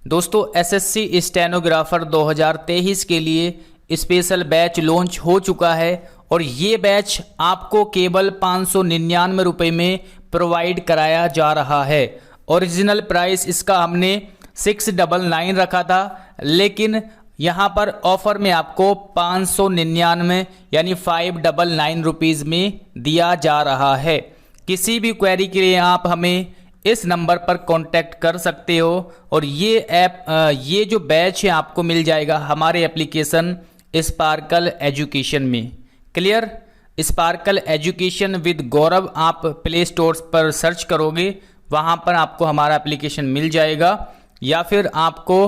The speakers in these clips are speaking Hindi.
दोस्तों एसएससी स्टेनोग्राफर 2023 के लिए स्पेशल बैच लॉन्च हो चुका है और ये बैच आपको केवल 599 रुपये में प्रोवाइड कराया जा रहा है। ओरिजिनल प्राइस इसका हमने 699 रखा था, लेकिन यहाँ पर ऑफर में आपको 599 यानी 599 रुपीज़ में दिया जा रहा है। किसी भी क्वेरी के लिए आप हमें इस नंबर पर कांटेक्ट कर सकते हो और ये जो बैच है आपको मिल जाएगा हमारे एप्लीकेशन स्पार्कल एजुकेशन में। क्लियर? स्पार्कल एजुकेशन विद गौरव आप प्ले स्टोर पर सर्च करोगे, वहाँ पर आपको हमारा एप्लीकेशन मिल जाएगा, या फिर आपको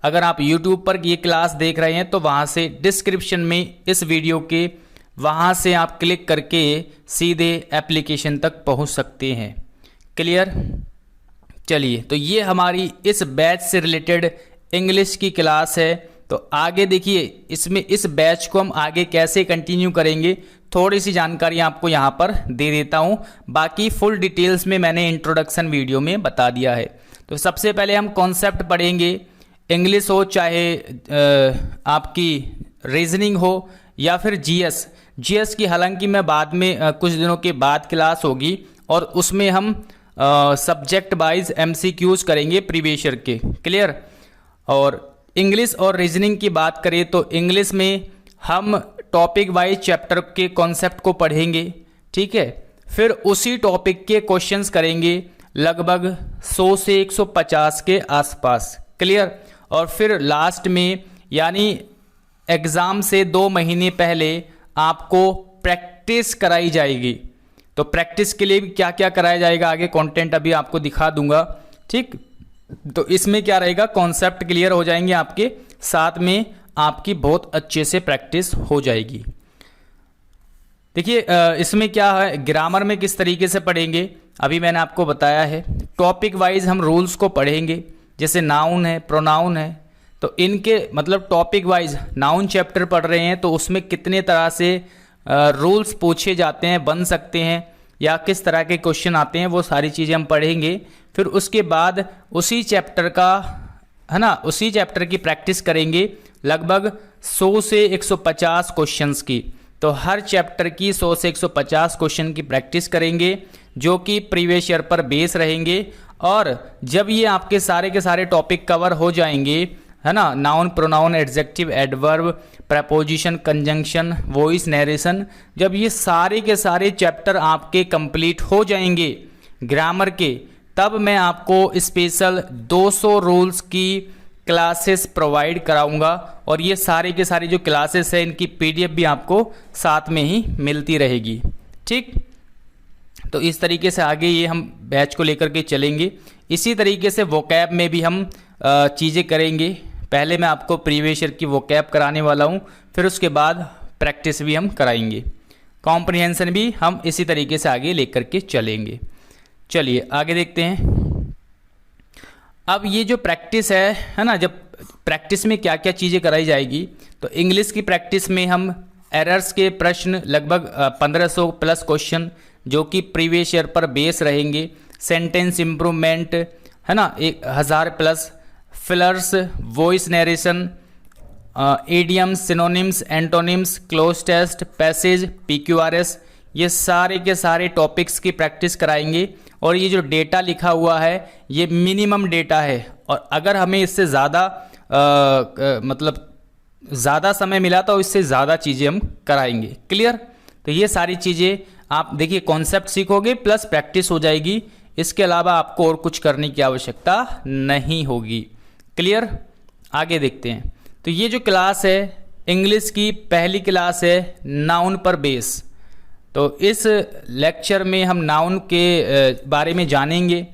अगर आप YouTube पर ये क्लास देख रहे हैं तो वहाँ से डिस्क्रिप्शन में इस वीडियो के वहाँ से आप क्लिक करके सीधे एप्लीकेशन तक पहुँच सकते हैं। क्लियर? चलिए, तो ये हमारी इस बैच से रिलेटेड इंग्लिश की क्लास है। तो आगे देखिए, इसमें इस बैच को हम आगे कैसे कंटिन्यू करेंगे थोड़ी सी जानकारी आपको यहाँ पर दे देता हूँ। बाकी फुल डिटेल्स में मैंने इंट्रोडक्शन वीडियो में बता दिया है। तो सबसे पहले हम कॉन्सेप्ट पढ़ेंगे। इंग्लिश हो चाहे आपकी रीजनिंग हो या फिर जीएस की, हालांकि मैं बाद में कुछ दिनों के बाद क्लास होगी और उसमें हम सब्जेक्ट वाइज एमसीक्यूज करेंगे प्रीवियस ईयर के। क्लियर? और इंग्लिश और रीजनिंग की बात करें तो इंग्लिश में हम टॉपिक वाइज चैप्टर के कॉन्सेप्ट को पढ़ेंगे, ठीक है। फिर उसी टॉपिक के क्वेश्चंस करेंगे लगभग 100 से 150 के आसपास। क्लियर? और फिर लास्ट में यानी एग्ज़ाम से 2 महीने पहले आपको प्रैक्टिस कराई जाएगी। तो प्रैक्टिस के लिए भी क्या क्या कराया जाएगा आगे कंटेंट अभी आपको दिखा दूंगा, ठीक। तो इसमें क्या रहेगा, कॉन्सेप्ट क्लियर हो जाएंगे आपके, साथ में आपकी बहुत अच्छे से प्रैक्टिस हो जाएगी। देखिए इसमें क्या है, ग्रामर में किस तरीके से पढ़ेंगे अभी मैंने आपको बताया है। टॉपिक वाइज हम रूल्स को पढ़ेंगे, जैसे नाउन है, प्रोनाउन है, तो इनके मतलब टॉपिक वाइज नाउन चैप्टर पढ़ रहे हैं तो उसमें कितने तरह से रूल्स पूछे जाते हैं, बन सकते हैं, या किस तरह के क्वेश्चन आते हैं, वो सारी चीज़ें हम पढ़ेंगे। फिर उसके बाद उसी चैप्टर का है ना, उसी चैप्टर की प्रैक्टिस करेंगे लगभग 100 से 150 क्वेश्चंस की। तो हर चैप्टर की 100 से 150 क्वेश्चन की प्रैक्टिस करेंगे जो कि प्रीवियस ईयर पर बेस रहेंगे। और जब ये आपके सारे के सारे टॉपिक कवर हो जाएंगे, है ना, noun, pronoun, adjective, adverb, preposition, conjunction, voice, narration, जब ये सारे के सारे चैप्टर आपके कंप्लीट हो जाएंगे ग्रामर के, तब मैं आपको स्पेशल 200 रूल्स की क्लासेस प्रोवाइड कराऊंगा। और ये सारे के सारे जो क्लासेस हैं इनकी पीडीएफ भी आपको साथ में ही मिलती रहेगी, ठीक। तो इस तरीके से आगे ये हम बैच को लेकर के चलेंगे। इसी तरीके से वोकैब में भी हम चीज़ें करेंगे। पहले मैं आपको प्रीवियस ईयर की वोकैब कराने वाला हूँ, फिर उसके बाद प्रैक्टिस भी हम कराएंगे। कॉम्प्रिहेंशन भी हम इसी तरीके से आगे लेकर के चलेंगे। चलिए आगे देखते हैं। अब ये जो प्रैक्टिस है ना, जब प्रैक्टिस में क्या क्या चीज़ें कराई जाएगी, तो इंग्लिश की प्रैक्टिस में हम एरर्स के प्रश्न लगभग 1500 प्लस क्वेश्चन जो कि प्रीवियस ईयर पर बेस रहेंगे। सेंटेंस इम्प्रूवमेंट, है ना, 1000 plus fillers, voice narration, idioms, synonyms, antonyms, cloze test, passage, PQRS, ये सारे के सारे टॉपिक्स की प्रैक्टिस कराएंगे। और ये जो डेटा लिखा हुआ है ये मिनिमम डेटा है, और अगर हमें इससे ज़्यादा मतलब ज़्यादा समय मिला तो इससे ज़्यादा चीज़ें हम कराएंगे। क्लियर? तो ये सारी चीज़ें आप देखिए, कॉन्सेप्ट सीखोगे प्लस प्रैक्टिस हो जाएगी, इसके अलावा आपको और कुछ करने की आवश्यकता नहीं होगी। क्लियर? आगे देखते हैं। तो ये जो क्लास है इंग्लिश की पहली क्लास है नाउन पर बेस। तो इस लेक्चर में हम नाउन के बारे में जानेंगे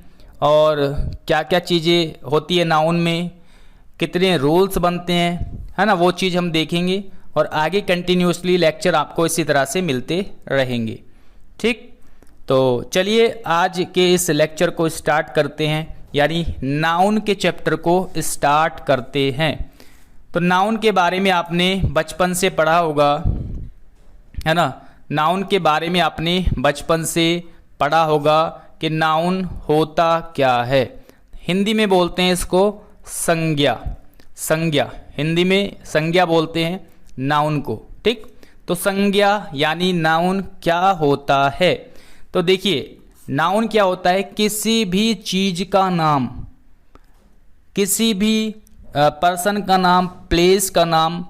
और क्या क्या चीज़ें होती है नाउन में, कितने रूल्स बनते हैं, है ना, वो चीज़ हम देखेंगे। और आगे कंटिन्यूसली लेक्चर आपको इसी तरह से मिलते रहेंगे, ठीक। तो चलिए आज के इस लेक्चर को स्टार्ट करते हैं, यानी नाउन के चैप्टर को स्टार्ट करते हैं। तो नाउन के बारे में आपने बचपन से पढ़ा होगा, है ना, नाउन के बारे में आपने बचपन से पढ़ा होगा कि नाउन होता क्या है। हिंदी में बोलते हैं इसको संज्ञा। संज्ञा हिंदी में संज्ञा बोलते हैं नाउन को, ठीक। तो संज्ञा यानी नाउन क्या होता है? तो देखिए नाउन क्या होता है? किसी भी चीज का नाम, किसी भी पर्सन का नाम, प्लेस का नाम,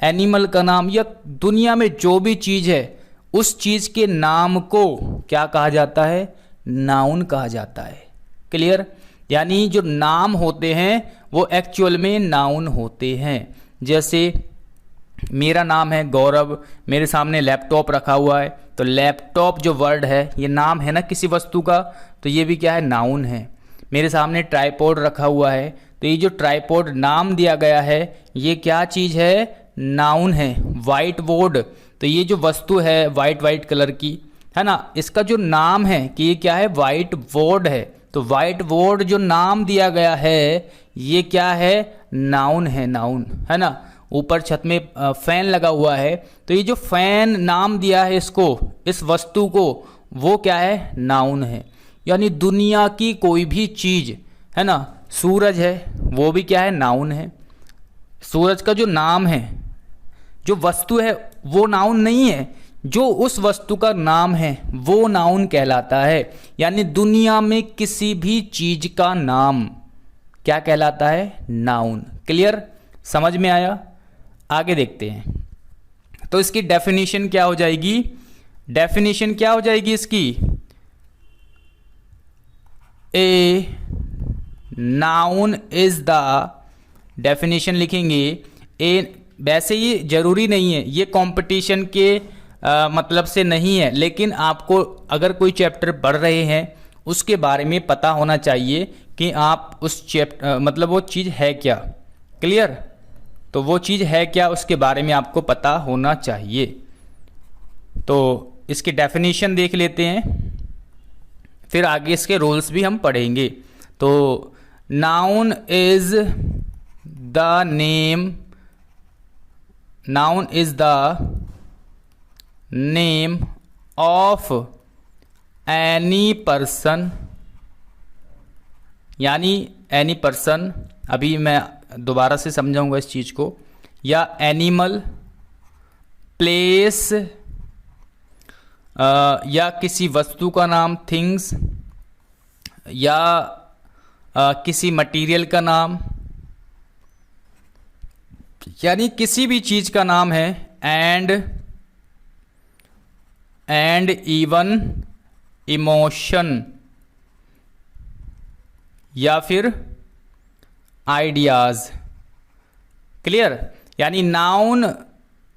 एनिमल का नाम, या दुनिया में जो भी चीज है उस चीज के नाम को क्या कहा जाता है? नाउन कहा जाता है। क्लियर? यानी जो नाम होते हैं वो एक्चुअल में नाउन होते हैं। जैसे मेरा नाम है गौरव, मेरे सामने लैपटॉप रखा हुआ है, तो लैपटॉप जो वर्ड है ये नाम है ना किसी वस्तु का, तो ये भी क्या है? नाउन है। मेरे सामने ट्राइपॉड रखा हुआ है, तो ये जो ट्राइपॉड नाम दिया गया है ये क्या चीज़ है? नाउन है। वाइट बोर्ड, तो ये जो वस्तु है वाइट कलर की है ना, इसका जो नाम है कि ये क्या है? वाइट बोर्ड है। तो वाइट बोर्ड जो नाम दिया गया है ये क्या है? नाउन है, नाउन है ना। ऊपर छत में फैन लगा हुआ है, तो ये जो फैन नाम दिया है इसको, इस वस्तु को, वो क्या है? नाउन है। यानी दुनिया की कोई भी चीज है ना, सूरज है वो भी क्या है? नाउन है। सूरज का जो नाम है, जो वस्तु है वो नाउन नहीं है, जो उस वस्तु का नाम है वो नाउन कहलाता है। यानी दुनिया में किसी भी चीज का नाम क्या कहलाता है? नाउन। क्लियर? समझ में आया? आगे देखते हैं। तो इसकी डेफिनेशन क्या हो जाएगी? डेफिनेशन क्या हो जाएगी इसकी? A noun is the, definition लिखेंगे ए। वैसे ये जरूरी नहीं है, ये कंपटीशन के मतलब से नहीं है, लेकिन आपको अगर कोई चैप्टर पढ़ रहे हैं उसके बारे में पता होना चाहिए कि आप उस चैप्टर मतलब वो चीज़ है क्या। क्लियर? तो वो चीज़ है क्या उसके बारे में आपको पता होना चाहिए। तो इसकी डेफिनेशन देख लेते हैं, फिर आगे इसके रूल्स भी हम पढ़ेंगे। तो noun is the name, noun is the name of any person, यानी एनी पर्सन, अभी मैं दोबारा से समझाऊंगा इस चीज़ को, या एनिमल, प्लेस, या किसी वस्तु का नाम, थिंग्स, या किसी मटेरियल का नाम, यानी किसी भी चीज़ का नाम है, एंड इवन इमोशन, या फिर आइडियाज। क्लियर? यानी noun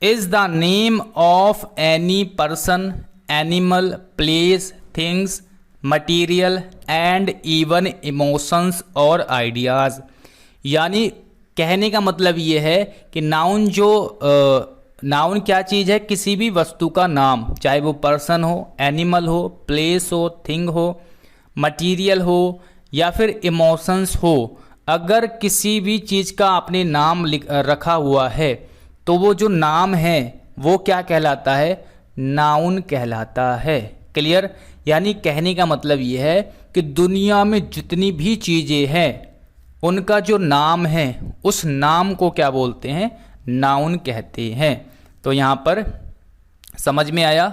is the name of any person, animal, place, things, material and even emotions और आइडियाज। यानी कहने का मतलब ये है कि नाउन जो नाउन क्या चीज़ है? किसी भी वस्तु का नाम, चाहे वो पर्सन हो, एनिमल हो, प्लेस हो, थिंग हो, मटीरियल हो या फिर इमोशंस हो। अगर किसी भी चीज़ का आपने नाम रखा हुआ है तो वो जो नाम है वो क्या कहलाता है? नाउन कहलाता है। क्लियर? यानी कहने का मतलब ये है कि दुनिया में जितनी भी चीज़ें हैं उनका जो नाम है उस नाम को क्या बोलते हैं? नाउन कहते हैं। तो यहाँ पर समझ में आया?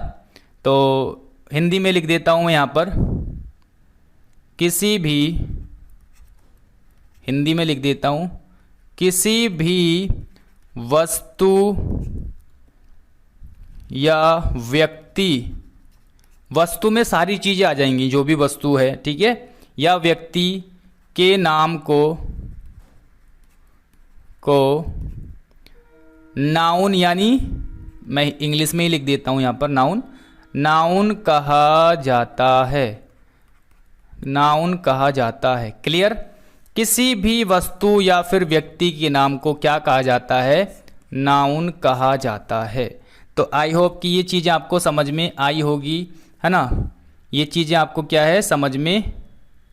तो हिंदी में लिख देता हूँ मैं यहाँ पर, किसी भी, हिंदी में लिख देता हूँ, किसी भी वस्तु या व्यक्ति, वस्तु में सारी चीज़ें आ जाएंगी जो भी वस्तु है, ठीक है, या व्यक्ति के नाम को नाउन, यानी मैं इंग्लिश में ही लिख देता हूँ यहाँ पर, नाउन कहा जाता है, नाउन कहा जाता है। क्लियर? किसी भी वस्तु या फिर व्यक्ति के नाम को क्या कहा जाता है? नाउन कहा जाता है। तो आई होप कि ये चीज़ें आपको समझ में आई होगी, है ना। ये चीज़ें आपको क्या है? समझ में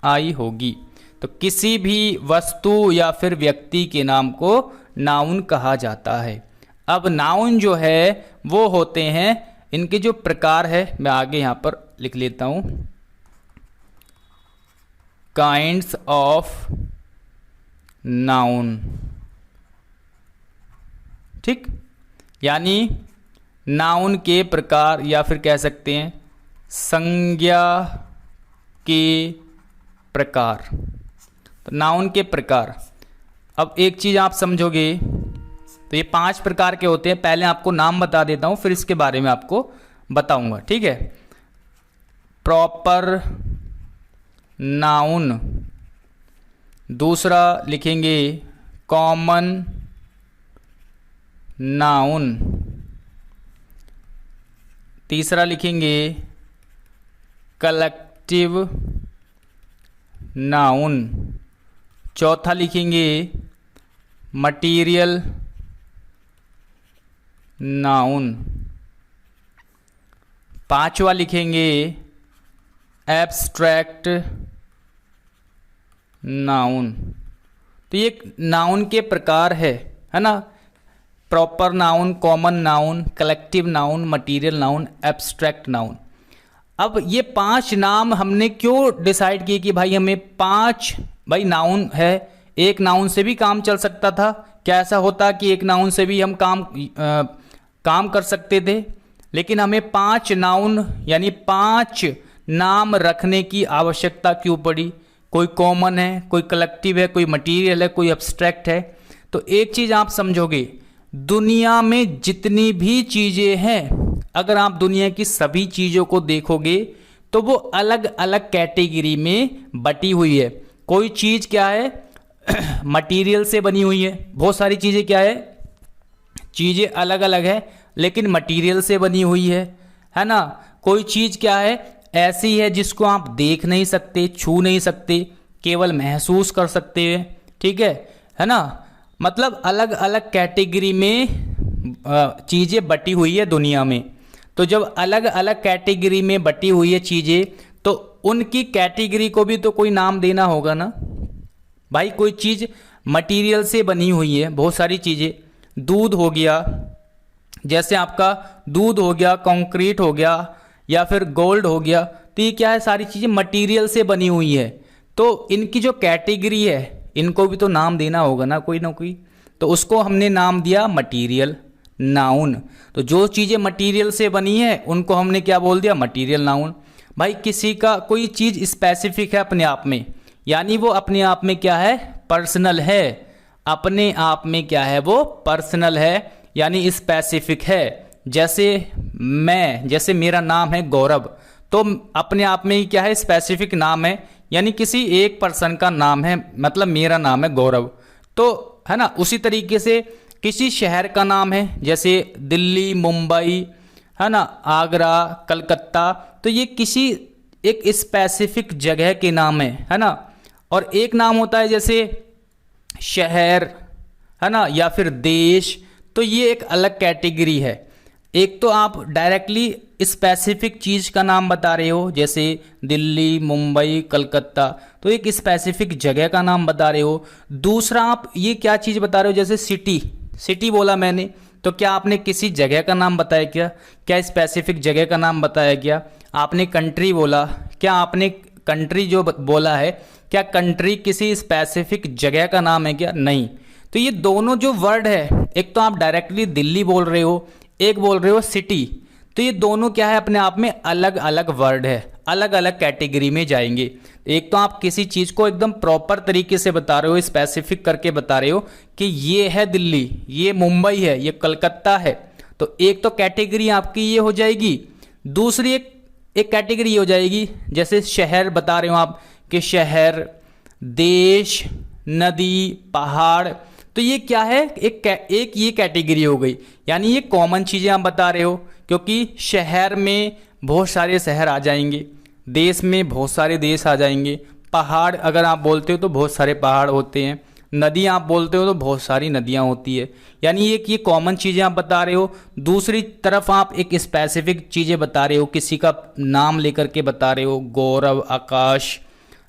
आई होगी। तो किसी भी वस्तु या फिर व्यक्ति के नाम को नाउन कहा जाता है। अब नाउन जो है वो होते हैं, इनके जो प्रकार है मैं आगे यहाँ पर लिख लेता हूँ, काइंड्स ऑफ नाउन। ठीक, यानी नाउन के प्रकार या फिर कह सकते हैं संज्ञा के प्रकार। तो नाउन के प्रकार, अब एक चीज़ आप समझोगे तो ये 5 प्रकार के होते हैं। पहले आपको नाम बता देता हूँ, फिर इसके बारे में आपको बताऊंगा। ठीक है, प्रॉपर नाउन, दूसरा लिखेंगे कॉमन नाउन, तीसरा लिखेंगे कलेक्टिव नाउन, चौथा लिखेंगे मटीरियल नाउन, पांचवा लिखेंगे एब्स्ट्रैक्ट नाउन। तो ये नाउन के प्रकार है ना, proper noun, common noun, collective noun, material noun, abstract noun. अब ये 5 नाम हमने क्यों डिसाइड किए कि भाई हमें 5, भाई नाउन है, एक नाउन से भी काम चल सकता था। क्या ऐसा होता कि एक नाउन से भी हम काम कर सकते थे, लेकिन हमें 5 नाउन यानी 5 नाम रखने की आवश्यकता क्यों पड़ी? कोई कॉमन है, कोई कलेक्टिव है, कोई मटीरियल है, कोई एब्स्ट्रैक्ट है। तो एक चीज़ आप समझोगे, दुनिया में जितनी भी चीज़ें हैं, अगर आप दुनिया की सभी चीज़ों को देखोगे तो वो अलग अलग कैटेगरी में बटी हुई है। कोई चीज़ क्या है मटेरियल से बनी हुई है, बहुत सारी चीज़ें क्या है, चीज़ें अलग अलग है लेकिन मटेरियल से बनी हुई है ना। कोई चीज़ क्या है ऐसी है जिसको आप देख नहीं सकते, छू नहीं सकते, केवल महसूस कर सकते हैं। ठीक है ना, मतलब अलग अलग कैटेगरी में चीज़ें बटी हुई है दुनिया में। तो जब अलग अलग कैटेगरी में बटी हुई है चीज़ें, तो उनकी कैटेगरी को भी तो कोई नाम देना होगा ना भाई। कोई चीज़ मटेरियल से बनी हुई है, बहुत सारी चीज़ें, दूध हो गया, जैसे आपका दूध हो गया, कंक्रीट हो गया, या फिर गोल्ड हो गया, तो ये क्या है, सारी चीज़ें मटेरियल से बनी हुई है। तो इनकी जो कैटेगरी है इनको भी तो नाम देना होगा ना कोई। तो उसको हमने नाम दिया मटेरियल नाउन। तो जो चीज़ें मटेरियल से बनी है उनको हमने क्या बोल दिया, मटेरियल नाउन। भाई किसी का कोई चीज़ स्पेसिफिक है अपने आप में, यानी वो अपने आप में क्या है, पर्सनल है। अपने आप में क्या है, वो पर्सनल है यानी स्पेसिफिक है। जैसे मेरा नाम है गौरव, तो अपने आप में ही क्या है, स्पेसिफिक नाम है, यानी किसी एक पर्सन का नाम है, मतलब मेरा नाम है गौरव। तो है ना, उसी तरीके से किसी शहर का नाम है, जैसे दिल्ली, मुंबई, है ना, आगरा, कलकत्ता, तो ये किसी एक स्पेसिफिक जगह के नाम है ना। और एक नाम होता है जैसे शहर, है ना, या फिर देश, तो ये एक अलग कैटेगरी है। एक तो आप डायरेक्टली स्पेसिफिक चीज़ का नाम बता रहे हो, जैसे दिल्ली, मुंबई, कलकत्ता, तो एक स्पेसिफिक जगह का नाम बता रहे हो। दूसरा आप ये क्या चीज़ बता रहे हो, जैसे सिटी बोला मैंने, तो क्या आपने किसी जगह का नाम बताया क्या स्पेसिफिक जगह का नाम बताया क्या? आपने कंट्री बोला, क्या आपने कंट्री जो बोला है, क्या कंट्री किसी स्पेसिफिक जगह का नाम है क्या? नहीं। तो ये दोनों जो वर्ड है, एक तो आप डायरेक्टली दिल्ली बोल रहे हो, एक बोल रहे हो सिटी, तो ये दोनों क्या है, अपने आप में अलग अलग वर्ड है, अलग अलग कैटेगरी में जाएंगे। एक तो आप किसी चीज़ को एकदम प्रॉपर तरीके से बता रहे हो, स्पेसिफिक करके बता रहे हो कि ये है दिल्ली, ये मुंबई है, ये कलकत्ता है, तो एक तो कैटेगरी आपकी ये हो जाएगी। दूसरी एक कैटेगरी ये हो जाएगी, जैसे शहर बता रहे हो आप कि शहर, देश, नदी, पहाड़, तो ये क्या है, एक ये कैटेगरी हो गई, यानी ये कॉमन चीज़ें आप बता रहे हो, क्योंकि शहर में बहुत सारे शहर आ जाएंगे, देश में बहुत सारे देश आ जाएंगे, पहाड़ अगर आप बोलते हो तो बहुत सारे पहाड़ होते हैं, नदी आप बोलते हो तो बहुत सारी नदियाँ होती है, यानी एक ये कॉमन चीज़ें आप बता रहे हो। दूसरी तरफ आप एक स्पेसिफिक चीज़ें बता रहे हो, किसी का नाम लेकर के बता रहे हो, गौरव, आकाश,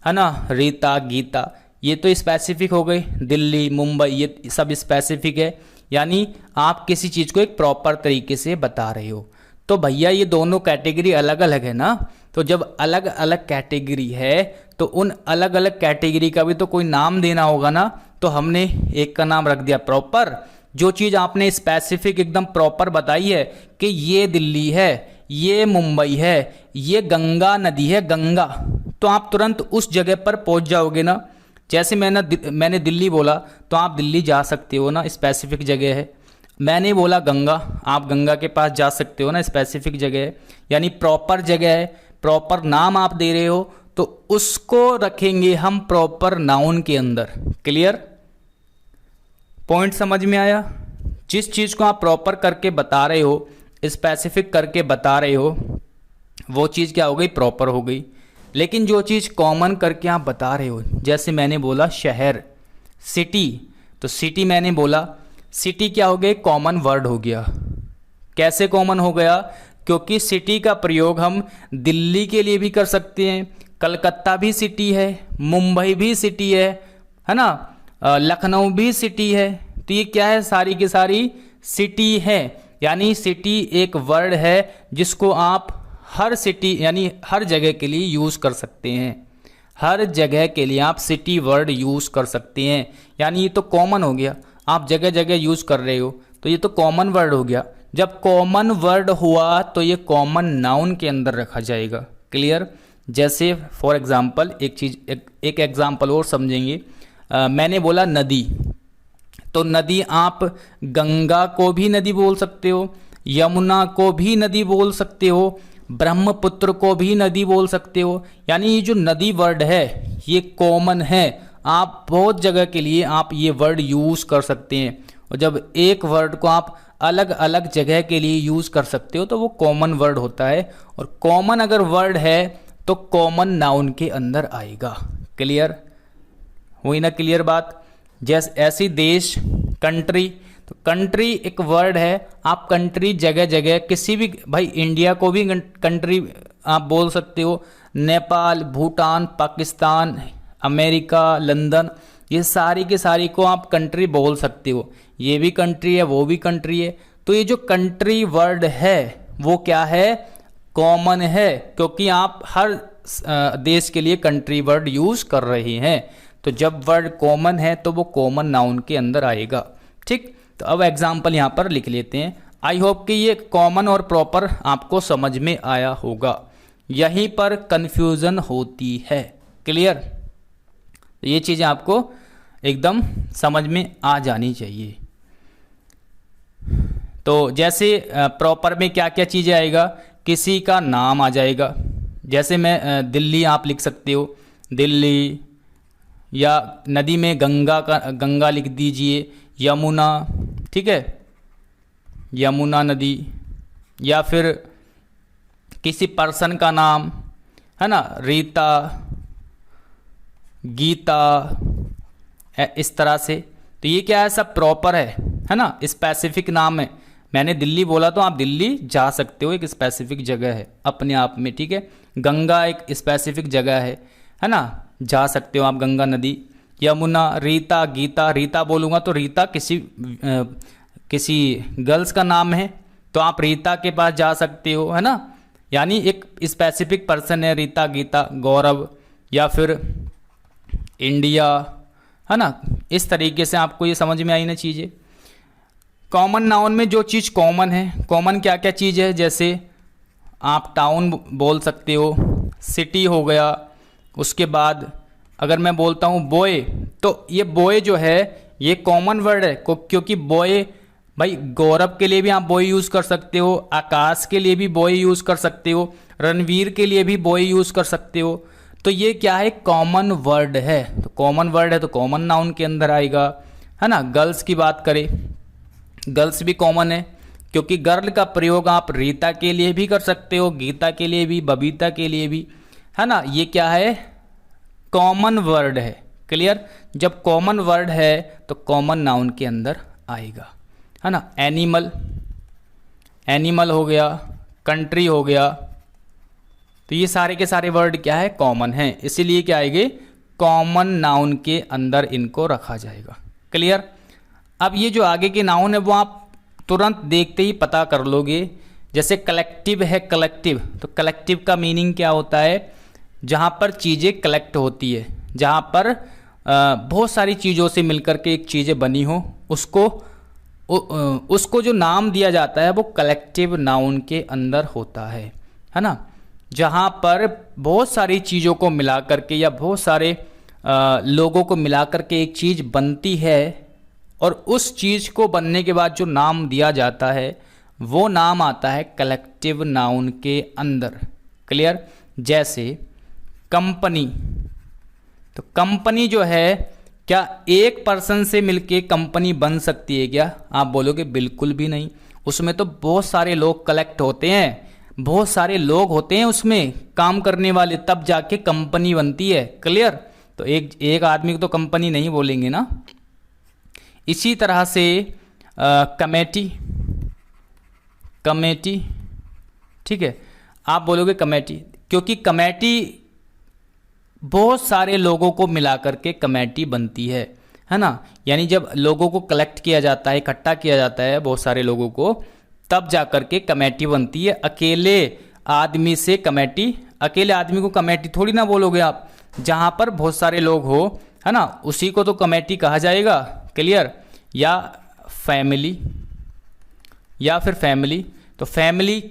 है ना, रीता, गीता, ये तो स्पेसिफिक हो गई। दिल्ली, मुंबई, ये सब स्पेसिफिक है, यानी आप किसी चीज़ को एक प्रॉपर तरीके से बता रहे हो। तो भैया ये दोनों कैटेगरी अलग अलग है ना, तो जब अलग अलग कैटेगरी है तो उन अलग अलग कैटेगरी का भी तो कोई नाम देना होगा ना। तो हमने एक का नाम रख दिया प्रॉपर। जो चीज़ आपने स्पेसिफिक एकदम प्रॉपर बताई है कि ये दिल्ली है, ये मुंबई है, ये गंगा नदी है, गंगा, तो आप तुरंत उस जगह पर पहुंच जाओगे ना। जैसे मैंने दिल्ली बोला तो आप दिल्ली जा सकते हो ना, स्पेसिफिक जगह है। मैंने बोला गंगा, आप गंगा के पास जा सकते हो ना, स्पेसिफिक जगह है, यानी प्रॉपर जगह है, प्रॉपर नाम आप दे रहे हो तो उसको रखेंगे हम प्रॉपर नाउन के अंदर। क्लियर? पॉइंट समझ में आया? जिस चीज़ को आप प्रॉपर करके बता रहे हो, स्पेसिफिक करके बता रहे हो, वो चीज़ क्या हो गई? प्रॉपर हो गई। लेकिन जो चीज़ कॉमन करके आप बता रहे हो, जैसे मैंने बोला शहर, सिटी, तो सिटी मैंने बोला, सिटी क्या हो गया? कॉमन वर्ड हो गया। कैसे कॉमन हो गया? क्योंकि सिटी का प्रयोग हम दिल्ली के लिए भी कर सकते हैं, कलकत्ता भी सिटी है, मुंबई भी सिटी है ना, लखनऊ भी सिटी है। तो ये क्या है? सारी की सारी सिटी है। यानी सिटी एक वर्ड है जिसको आप हर सिटी यानी हर जगह के लिए यूज़ कर सकते हैं। हर जगह के लिए आप सिटी वर्ड यूज़ कर सकते हैं। यानी ये तो कॉमन हो गया, आप जगह जगह यूज़ कर रहे हो तो ये तो कॉमन वर्ड हो गया। जब कॉमन वर्ड हुआ तो ये कॉमन नाउन के अंदर रखा जाएगा। क्लियर? जैसे फॉर एग्जांपल एक एग्जांपल और समझेंगे। मैंने बोला नदी, तो नदी आप गंगा को भी नदी बोल सकते हो, यमुना को भी नदी बोल सकते हो, ब्रह्मपुत्र को भी नदी बोल सकते हो। यानी ये जो नदी वर्ड है ये कॉमन है, आप बहुत जगह के लिए आप ये वर्ड यूज़ कर सकते हैं। और जब एक वर्ड को आप अलग अलग जगह के लिए यूज़ कर सकते हो तो वो कॉमन वर्ड होता है। और कॉमन अगर वर्ड है तो कॉमन नाउन के अंदर आएगा। क्लियर हुई ना? क्लियर बात? जैसे ऐसी देश, कंट्री, तो कंट्री एक वर्ड है, आप कंट्री जगह जगह किसी भी, भाई इंडिया को भी कंट्री आप बोल सकते हो, नेपाल, भूटान, पाकिस्तान, अमेरिका, लंदन, ये सारी की सारी को आप कंट्री बोल सकते हो। ये भी कंट्री है, वो भी कंट्री है। तो ये जो कंट्री वर्ड है वो क्या है? कॉमन है, क्योंकि आप हर देश के लिए कंट्री वर्ड यूज़ कर रहे हैं। तो जब वर्ड कॉमन है तो वो कॉमन नाउन के अंदर आएगा। ठीक, तो अब एग्जाम्पल यहाँ पर लिख लेते हैं। आई होप कि ये कॉमन और प्रॉपर आपको समझ में आया होगा। यहीं पर कन्फ्यूज़न होती है। क्लियर? तो ये चीज़ें आपको एकदम समझ में आ जानी चाहिए। तो जैसे प्रॉपर में क्या क्या चीज़ें आएगा? किसी का नाम आ जाएगा। जैसे मैं दिल्ली आप लिख सकते हो, दिल्ली, या नदी में गंगा लिख दीजिए, यमुना, ठीक है, यमुना नदी, या फिर किसी पर्सन का नाम है ना, रीता, गीता, इस तरह से। तो ये क्या है? सब प्रॉपर है ना, स्पेसिफिक नाम है। मैंने दिल्ली बोला तो आप दिल्ली जा सकते हो, एक स्पेसिफिक जगह है अपने आप में। ठीक है, गंगा एक स्पेसिफिक जगह है ना, जा सकते हो आप गंगा नदी। यमुना, रीता, गीता, रीता बोलूँगा तो रीता किसी गर्ल्स का नाम है तो आप रीता के पास जा सकते हो, है ना। यानी एक स्पेसिफिक पर्सन है, रीता, गीता, गौरव, या फिर इंडिया, है ना। इस तरीके से आपको ये समझ में आई ना चीज़ें। कॉमन नाउन में जो चीज़ कॉमन है, कॉमन क्या क्या चीज़ है? जैसे आप टाउन बोल सकते हो, सिटी हो गया। उसके बाद अगर मैं बोलता हूँ बॉय, तो ये बॉय जो है ये कॉमन वर्ड है, क्योंकि बॉय, भाई गौरव के लिए भी आप बॉय यूज़ कर सकते हो, आकाश के लिए भी बॉय यूज़ कर सकते हो, रणवीर के लिए भी बॉय यूज़ कर सकते हो। तो ये क्या है? कॉमन वर्ड है। तो कॉमन वर्ड है तो कॉमन नाउन के अंदर आएगा, है ना। गर्ल्स की बात करें, गर्ल्स भी कॉमन है, क्योंकि गर्ल का प्रयोग आप रीता के लिए भी कर सकते हो, गीता के लिए भी, बबीता के लिए भी, है ना। ये क्या है? कॉमन वर्ड है। क्लियर? जब कॉमन वर्ड है तो कॉमन नाउन के अंदर आएगा, है ना। एनिमल, एनिमल हो गया, कंट्री हो गया, तो ये सारे के सारे वर्ड क्या है? कॉमन है, इसीलिए क्या आएंगे? कॉमन नाउन के अंदर इनको रखा जाएगा। क्लियर? अब ये जो आगे के नाउन है वो आप तुरंत देखते ही पता कर लोगे। जैसे कलेक्टिव है, कलेक्टिव, तो कलेक्टिव का मीनिंग क्या होता है? जहाँ पर चीज़ें कलेक्ट होती है, जहाँ पर बहुत सारी चीज़ों से मिलकर के एक चीज़ें बनी हो, उसको जो नाम दिया जाता है वो कलेक्टिव नाउन के अंदर होता है ना। जहाँ पर बहुत सारी चीज़ों को मिला करके या बहुत सारे लोगों को मिला करके एक चीज़ बनती है और उस चीज़ को बनने के बाद जो नाम दिया जाता है वो नाम आता है कलेक्टिव नाउन के अंदर। क्लियर। जैसे कंपनी, तो कंपनी जो है, क्या एक पर्सन से मिलके कंपनी बन सकती है क्या? आप बोलोगे बिल्कुल भी नहीं। उसमें तो बहुत सारे लोग कलेक्ट होते हैं, बहुत सारे लोग होते हैं उसमें काम करने वाले, तब जाके कंपनी बनती है। क्लियर। तो एक आदमी को तो कंपनी नहीं बोलेंगे ना। इसी तरह से कमेटी, ठीक है, आप बोलोगे कमेटी, क्योंकि कमेटी बहुत सारे लोगों को मिला करके कमेटी बनती है ना। यानी जब लोगों को कलेक्ट किया जाता है, इकट्ठा किया जाता है बहुत सारे लोगों को, तब जा करके कमेटी बनती है। अकेले आदमी से कमेटी, अकेले आदमी को कमेटी थोड़ी ना बोलोगे आप। जहाँ पर बहुत सारे लोग हो, है ना, उसी को तो कमेटी कहा जाएगा। क्लियर। या फैमिली, तो फैमिली,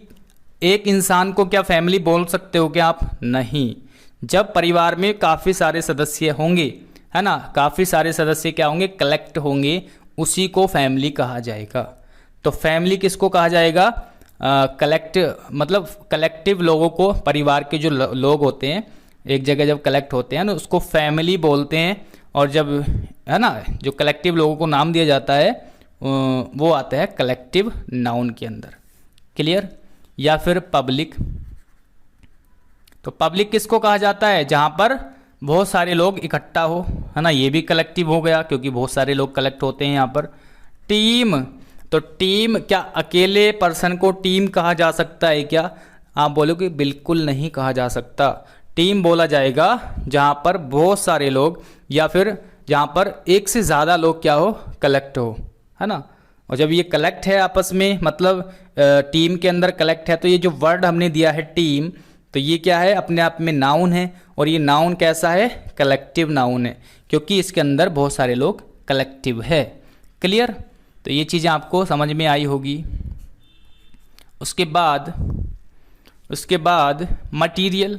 एक इंसान को क्या फैमिली बोल सकते हो क्या आप? नहीं। जब परिवार में काफ़ी सारे सदस्य होंगे, है ना, काफ़ी सारे सदस्य क्या होंगे? कलेक्ट होंगे, उसी को फैमिली कहा जाएगा। तो फैमिली किसको कहा जाएगा? मतलब कलेक्टिव लोगों को, परिवार के जो लोग होते हैं एक जगह जब कलेक्ट होते हैं ना, उसको फैमिली बोलते हैं। और जब, है ना, जो कलेक्टिव लोगों को नाम दिया जाता है वो आता है कलेक्टिव नाउन के अंदर। क्लियर। या फिर पब्लिक, तो पब्लिक किसको कहा जाता है? जहाँ पर बहुत सारे लोग इकट्ठा हो, है ना, ये भी कलेक्टिव हो गया क्योंकि बहुत सारे लोग कलेक्ट होते हैं यहाँ पर। टीम, तो टीम, क्या अकेले पर्सन को टीम कहा जा सकता है क्या? आप बोलोगे बिल्कुल नहीं कहा जा सकता। टीम बोला जाएगा जहाँ पर बहुत सारे लोग, या फिर जहाँ पर एक से ज़्यादा लोग क्या हो? कलेक्ट हो, है ना। और जब ये कलेक्ट है आपस में, मतलब टीम के अंदर कलेक्ट है, तो ये जो वर्ड हमने दिया है टीम, तो ये क्या है? अपने आप में नाउन है। और ये नाउन कैसा है? कलेक्टिव नाउन है, क्योंकि इसके अंदर बहुत सारे लोग कलेक्टिव है। क्लियर। तो ये चीज़ें आपको समझ में आई होगी। उसके बाद मटीरियल,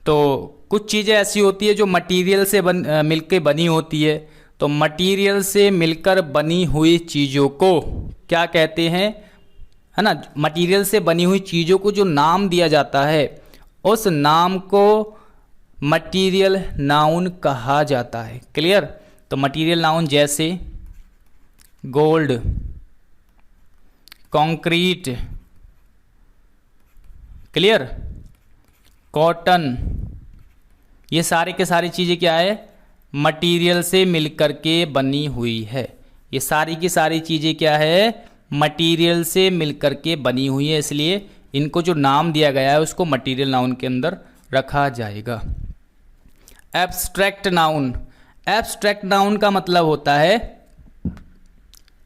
तो कुछ चीज़ें ऐसी होती है जो मटीरियल से मिलके बनी होती है। तो मटीरियल से मिलकर बनी हुई चीज़ों को क्या कहते हैं? है ना, मटीरियल से बनी हुई चीज़ों को जो नाम दिया जाता है, उस नाम को मटीरियल नाउन कहा जाता है। क्लियर। तो मटीरियल नाउन जैसे गोल्ड, कंक्रीट, क्लियर, कॉटन, ये सारे के सारी चीज़ें क्या है? मटीरियल से मिलकर के बनी हुई है। ये सारी की सारी चीज़ें क्या है? मटीरियल से मिलकर के बनी हुई है, इसलिए इनको जो नाम दिया गया है उसको मटीरियल नाउन के अंदर रखा जाएगा। एब्स्ट्रैक्ट नाउन, एब्स्ट्रैक्ट नाउन का मतलब होता है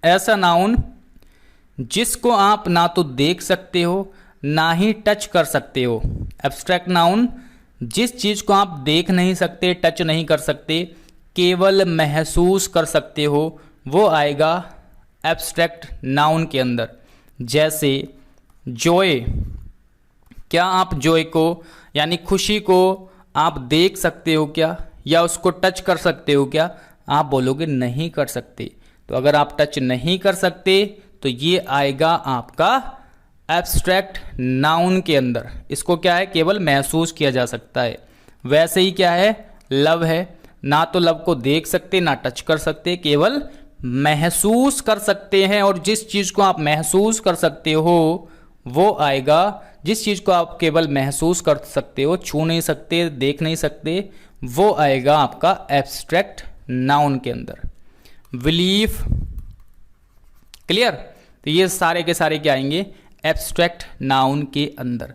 ऐसा नाउन जिसको आप ना तो देख सकते हो ना ही टच कर सकते हो। एब्स्ट्रैक्ट नाउन, जिस चीज़ को आप देख नहीं सकते, टच नहीं कर सकते, केवल महसूस कर सकते हो, वो आएगा एब्स्ट्रैक्ट नाउन के अंदर। जैसे जॉय, क्या आप जॉय को यानी खुशी को आप देख सकते हो क्या, या उसको टच कर सकते हो क्या? आप बोलोगे नहीं कर सकते। तो अगर आप टच नहीं कर सकते तो ये आएगा आपका एब्स्ट्रैक्ट नाउन के अंदर। इसको क्या है? केवल महसूस किया जा सकता है। वैसे ही क्या है? लव है, ना तो लव को देख सकते ना टच कर सकते, केवल महसूस कर सकते हैं। और जिस चीज़ को आप महसूस कर सकते हो वो आएगा, जिस चीज़ को आप केवल महसूस कर सकते हो, छू नहीं सकते, देख नहीं सकते, वो आएगा आपका एब्स्ट्रैक्ट नाउन के अंदर। Belief, clear. तो ये सारे के सारे क्या आएंगे? एब्स्ट्रैक्ट नाउन के अंदर।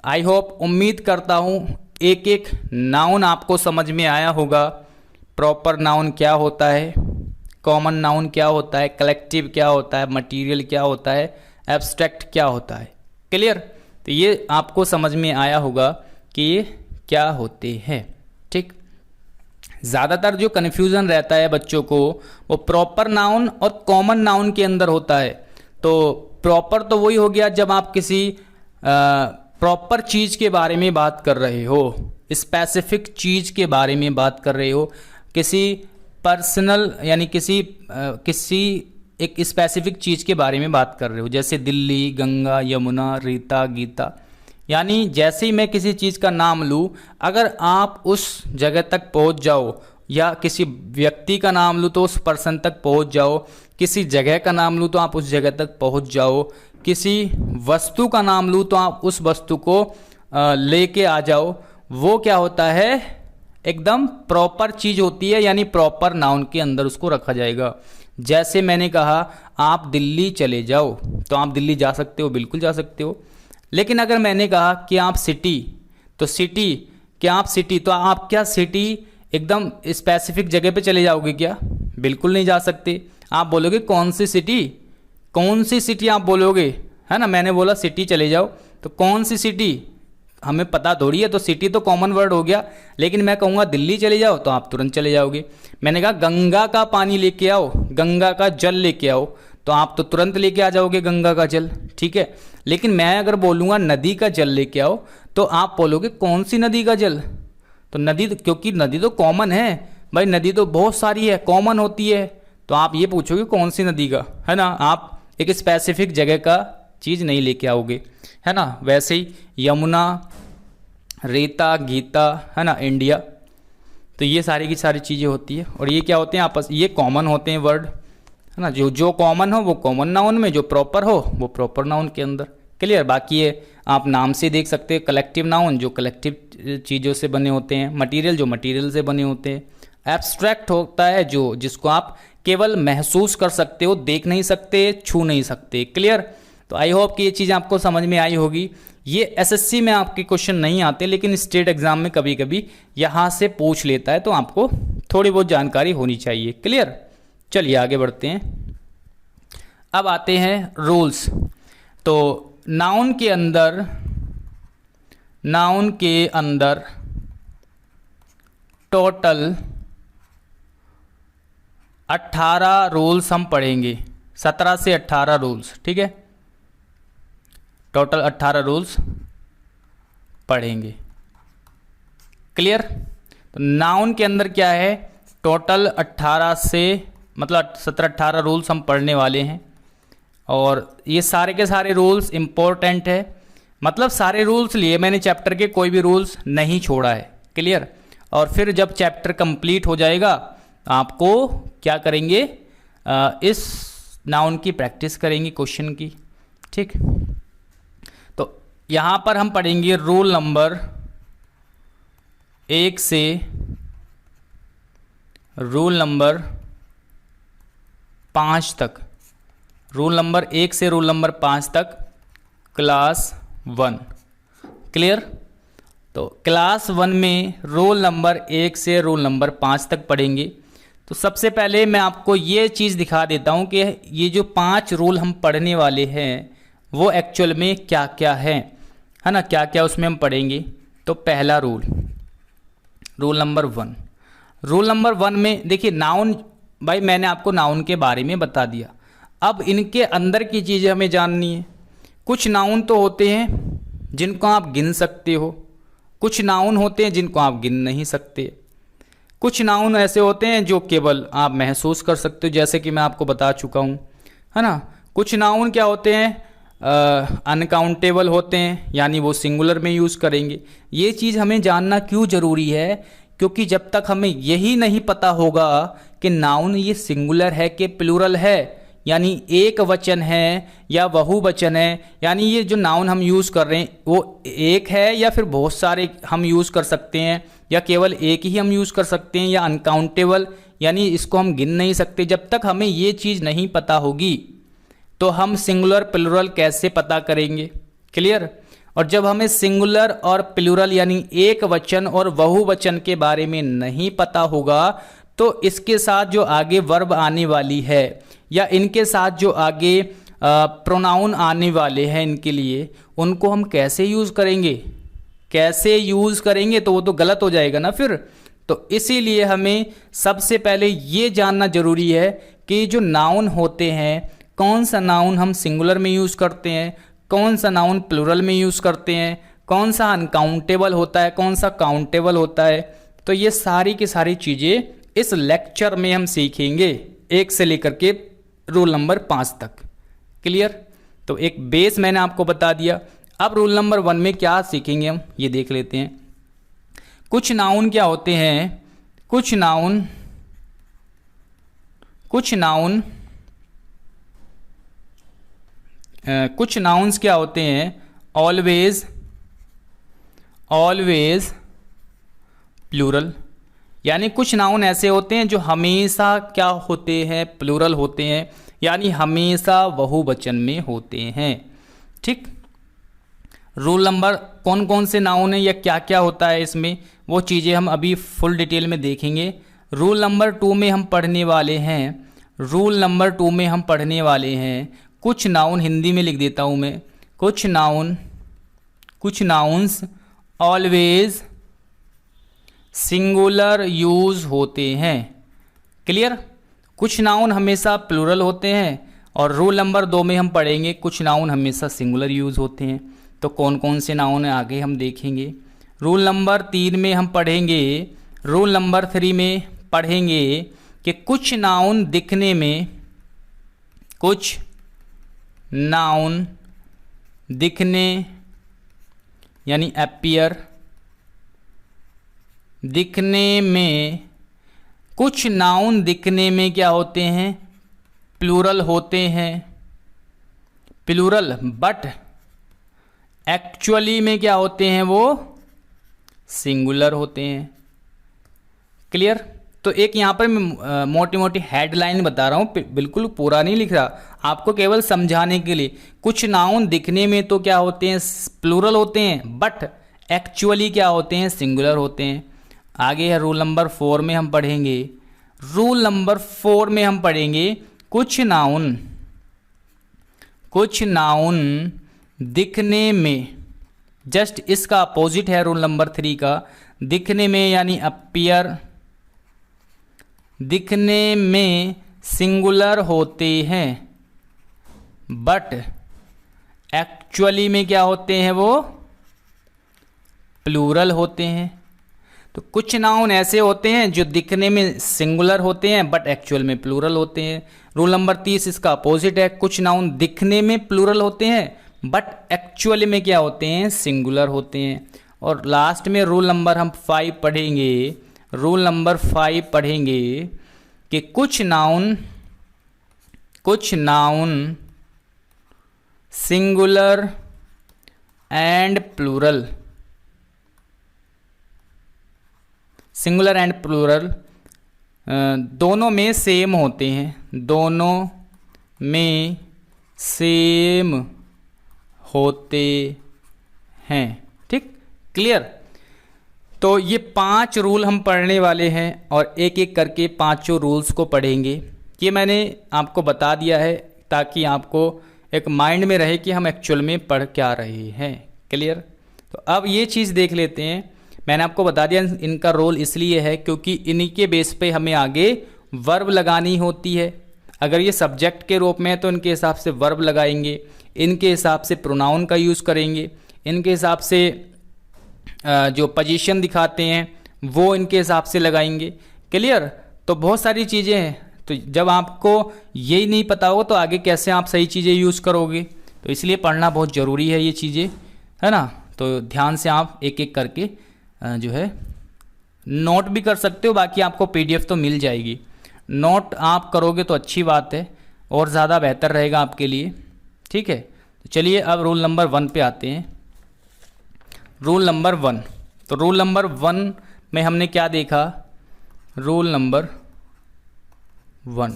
आई होप, उम्मीद करता हूँ एक एक नाउन आपको समझ में आया होगा। प्रॉपर नाउन क्या होता है, कॉमन नाउन क्या होता है, कलेक्टिव क्या होता है, मटीरियल क्या होता है, एब्स्ट्रैक्ट क्या होता है। क्लियर। तो ये आपको समझ में आया होगा कि ये क्या होते हैं। ठीक। ज़्यादातर जो कन्फ्यूज़न रहता है बच्चों को वो प्रॉपर नाउन और कॉमन नाउन के अंदर होता है। तो प्रॉपर तो वही हो गया जब आप किसी प्रॉपर चीज़ के बारे में बात कर रहे हो, स्पेसिफिक चीज़ के बारे में बात कर रहे हो, किसी पर्सनल यानी किसी एक स्पेसिफिक चीज़ के बारे में बात कर रहे हो, जैसे दिल्ली, गंगा, यमुना, रीता, गीता। यानी जैसे ही मैं किसी चीज़ का नाम लूँ, अगर आप उस जगह तक पहुँच जाओ, या किसी व्यक्ति का नाम लूँ तो उस पर्सन तक पहुँच जाओ, किसी जगह का नाम लूँ तो आप उस जगह तक पहुँच जाओ, किसी वस्तु का नाम लूँ तो आप उस वस्तु को लेके आ जाओ, वो क्या होता है, एकदम प्रॉपर चीज़ होती है, यानी प्रॉपर नाउन के अंदर उसको रखा जाएगा। जैसे मैंने कहा आप दिल्ली चले जाओ, तो आप दिल्ली जा सकते हो, बिल्कुल जा सकते हो। लेकिन अगर मैंने कहा कि आप सिटी, तो सिटी, क्या आप सिटी, तो आप क्या सिटी एकदम स्पेसिफिक जगह पे चले जाओगे क्या? बिल्कुल नहीं जा सकते। आप बोलोगे कौन सी सिटी, कौन सी सिटी आप बोलोगे, है ना। मैंने बोला सिटी चले जाओ, तो कौन सी सिटी हमें पता थोड़ी है, तो सिटी तो कॉमन वर्ड हो गया। लेकिन मैं कहूँगा दिल्ली चले जाओ तो आप तुरंत चले जाओगे। मैंने कहा गंगा का पानी लेके आओ, गंगा का जल लेके आओ, तो आप तो तुरंत लेके आ जाओगे गंगा का जल, ठीक है। लेकिन मैं अगर बोलूँगा नदी का जल लेके आओ, तो आप बोलोगे कौन सी नदी का जल, तो नदी, क्योंकि नदी तो कॉमन है भाई, नदी तो बहुत सारी है, कॉमन होती है, तो आप ये पूछोगे कौन सी नदी का, है ना। आप एक स्पेसिफिक जगह का चीज़ नहीं लेके आओगे, है ना। वैसे ही यमुना, रेता, गीता, है ना, इंडिया, तो ये सारी की सारी चीज़ें होती है। और ये क्या होते हैं आपस, ये कॉमन होते हैं वर्ड, है ना। जो कॉमन हो वो कॉमन नाउन में, जो प्रॉपर हो वो प्रॉपर नाउन के अंदर। क्लियर। बाकी ये आप नाम से देख सकते हैं, कलेक्टिव नाउन जो कलेक्टिव चीज़ों से बने होते हैं, मटीरियल जो मटीरियल से बने होते हैं, एब्स्ट्रैक्ट होता है जिसको आप केवल महसूस कर सकते हो, देख नहीं सकते, छू नहीं सकते। क्लियर। तो आई होप कि ये चीज़ आपको समझ में आई होगी। ये एसएससी में आपके क्वेश्चन नहीं आते, लेकिन स्टेट एग्जाम में कभी कभी यहाँ से पूछ लेता है, तो आपको थोड़ी बहुत जानकारी होनी चाहिए। क्लियर। चलिए आगे बढ़ते हैं। अब आते हैं रूल्स। तो नाउन के अंदर टोटल 18 रूल्स हम पढ़ेंगे, 17 से 18 रूल्स, ठीक है। टोटल 18 रूल्स पढ़ेंगे। क्लियर। तो नाउन के अंदर क्या है, टोटल 18 से मतलब 17-18 रूल्स हम पढ़ने वाले हैं, और ये सारे के सारे रूल्स इम्पोर्टेंट है, मतलब सारे रूल्स लिए मैंने चैप्टर के, कोई भी रूल्स नहीं छोड़ा है। क्लियर। और फिर जब चैप्टर कंप्लीट हो जाएगा आपको क्या करेंगे, इस नाउन की प्रैक्टिस करेंगे, क्वेश्चन की, ठीक। तो यहाँ पर हम पढ़ेंगे रूल नंबर 1 से रूल नंबर 5 तक, रूल नंबर 1 से रूल नंबर 5 तक क्लास 1। क्लियर। तो क्लास 1 में रूल नंबर 1 से रूल नंबर 5 तक पढ़ेंगे। तो सबसे पहले मैं आपको ये चीज़ दिखा देता हूँ कि ये जो 5 रूल हम पढ़ने वाले हैं वो एक्चुअल में क्या क्या है ना, क्या क्या उसमें हम पढ़ेंगे। तो पहला रूल नंबर 1, रूल नंबर 1 में देखिए नाउन, भाई मैंने आपको नाउन के बारे में बता दिया, अब इनके अंदर की चीज़ें हमें जाननी है। कुछ नाउन तो होते हैं जिनको आप गिन सकते हो, कुछ नाउन होते हैं जिनको आप गिन नहीं सकते, कुछ नाउन ऐसे होते हैं जो केवल आप महसूस कर सकते हो, जैसे कि मैं आपको बता चुका हूँ, है ना। कुछ नाउन क्या होते हैं, अनकाउंटेबल होते हैं, यानी वो सिंगुलर में यूज़ करेंगे। ये चीज़ हमें जानना क्यों ज़रूरी है, क्योंकि जब तक हमें यही नहीं पता होगा कि नाउन ये सिंगुलर है कि प्लूरल है, यानी एक वचन है या बहुवचन है, यानी ये जो नाउन हम यूज़ कर रहे हैं वो एक है या फिर बहुत सारे हम यूज़ कर सकते हैं, या केवल एक ही हम यूज़ कर सकते हैं, या अनकाउंटेबल यानी इसको हम गिन नहीं सकते। जब तक हमें ये चीज़ नहीं पता होगी तो हम सिंगुलर प्लूरल कैसे पता करेंगे। क्लियर। और जब हमें सिंगुलर और प्लूरल यानी एक वचन और बहुवचन के बारे में नहीं पता होगा तो इसके साथ जो आगे वर्ब आने वाली है या इनके साथ जो आगे प्रोनाउन आने वाले हैं इनके लिए, उनको हम कैसे यूज़ करेंगे, कैसे यूज़ करेंगे, तो वो तो गलत हो जाएगा ना फिर। तो इसीलिए हमें सबसे पहले ये जानना जरूरी है कि जो नाउन होते हैं, कौन सा नाउन हम सिंगुलर में यूज़ करते हैं, कौन सा नाउन प्लूरल में यूज़ करते हैं, कौन सा अनकाउंटेबल होता है, कौन सा काउंटेबल होता है। तो ये सारी की सारी चीज़ें इस लेक्चर में हम सीखेंगे, 1 से लेकर के रूल नंबर 5 तक। क्लियर? तो एक बेस मैंने आपको बता दिया। अब रूल नंबर 1 में क्या सीखेंगे हम, ये देख लेते हैं। कुछ नाउन क्या होते हैं, कुछ नाउन्स क्या होते हैं, ऑलवेज प्लूरल। यानी कुछ नाउन ऐसे होते हैं जो हमेशा क्या होते हैं, प्लूरल होते हैं, यानी हमेशा बहुवचन में होते हैं। ठीक, रूल नंबर कौन कौन से नाउन है या क्या क्या होता है इसमें, वो चीज़ें हम अभी फुल डिटेल में देखेंगे। रूल नंबर 2 में हम पढ़ने वाले हैं, कुछ नाउन, हिंदी में लिख देता हूँ मैं, कुछ नाउन्स ऑलवेज सिंगुलर यूज होते हैं। क्लियर? कुछ नाउन हमेशा प्लूरल होते हैं, और रूल नंबर 2 में हम पढ़ेंगे कुछ नाउन हमेशा सिंगुलर यूज होते हैं। तो कौन कौन से नाउन है आगे हम देखेंगे। रूल नंबर 3 में हम पढ़ेंगे, रूल नंबर 3 में पढ़ेंगे कि कुछ नाउन दिखने यानी अपीयर, दिखने में, कुछ नाउन दिखने में क्या होते हैं, प्लूरल होते हैं, बट एक्चुअली में क्या होते हैं, वो सिंगुलर होते हैं। क्लियर? तो एक यहाँ पर मैं मोटी मोटी हेडलाइन बता रहा हूँ, बिल्कुल पूरा नहीं लिख रहा, आपको केवल समझाने के लिए। कुछ नाउन दिखने में तो क्या होते हैं, प्लूरल होते हैं, बट एक्चुअली क्या होते हैं, सिंगुलर होते हैं। आगे है रूल नंबर 4 में हम पढ़ेंगे, कुछ नाउन दिखने में, जस्ट इसका अपोजिट है रूल नंबर 3 का, दिखने में यानी अपीयर, दिखने में सिंगुलर होते हैं, बट एक्चुअली में क्या होते हैं, वो प्लूरल होते हैं। तो कुछ नाउन ऐसे होते हैं जो दिखने में सिंगुलर होते हैं बट एक्चुअल में प्लूरल होते हैं। रूल नंबर 30 इसका अपोजिट है, कुछ नाउन दिखने में प्लूरल होते हैं बट एक्चुअली में क्या होते हैं, सिंगुलर होते हैं। और लास्ट में रूल नंबर हम 5 पढ़ेंगे, कि कुछ नाउन सिंगुलर एंड प्लूरल, दोनों में सेम होते हैं, ठीक? क्लियर? तो ये 5 रूल हम पढ़ने वाले हैं और एक एक करके 5 रूल्स को पढ़ेंगे। ये मैंने आपको बता दिया है ताकि आपको एक माइंड में रहे कि हम एक्चुअल में पढ़ क्या रहे हैं। क्लियर? तो अब ये चीज़ देख लेते हैं। मैंने आपको बता दिया इनका रोल इसलिए है क्योंकि इन्हीं के बेस पे हमें आगे वर्ब लगानी होती है। अगर ये सब्जेक्ट के रूप में है तो इनके हिसाब से वर्ब लगाएंगे, इनके हिसाब से प्रोनाउन का यूज़ करेंगे, इनके हिसाब से जो पोजीशन दिखाते हैं वो इनके हिसाब से लगाएंगे। क्लियर? तो बहुत सारी चीज़ें हैं, तो जब आपको यही नहीं पता हो तो आगे कैसे आप सही चीज़ें यूज़ करोगे। तो इसलिए पढ़ना बहुत ज़रूरी है ये चीज़ें, है ना। तो ध्यान से आप एक एक करके जो है नोट भी कर सकते हो, बाकी आपको PDF तो मिल जाएगी। नोट आप करोगे तो अच्छी बात है और ज़्यादा बेहतर रहेगा आपके लिए, ठीक है। तो चलिए अब रूल नंबर 1 पे आते हैं। रूल नंबर 1, तो रूल नंबर 1 में हमने क्या देखा, रूल नंबर 1,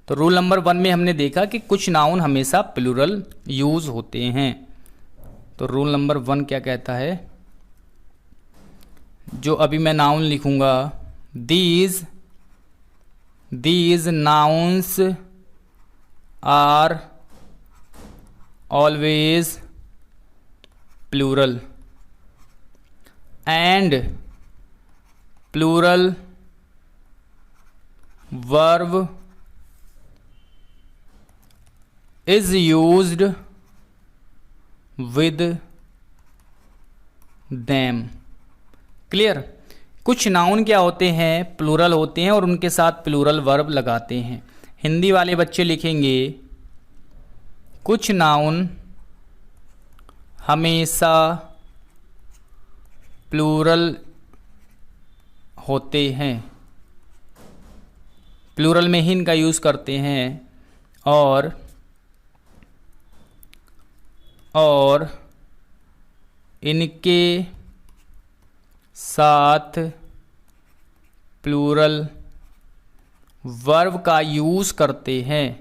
तो रूल नंबर 1 में हमने देखा कि कुछ नाउन हमेशा प्लूरल यूज़ होते हैं। तो रूल नंबर 1 क्या कहता है, जो अभी मैं नाउन लिखूंगा, these nouns are always plural and plural verb is used with them. Clear. कुछ नाउन क्या होते हैं, प्लूरल होते हैं और उनके साथ प्लूरल वर्ब लगाते हैं। हिंदी वाले बच्चे लिखेंगे कुछ नाउन हमेशा प्लूरल होते हैं, प्लूरल में ही इनका यूज़ करते हैं और इनके साथ प्लूरल वर्ब का यूज़ करते हैं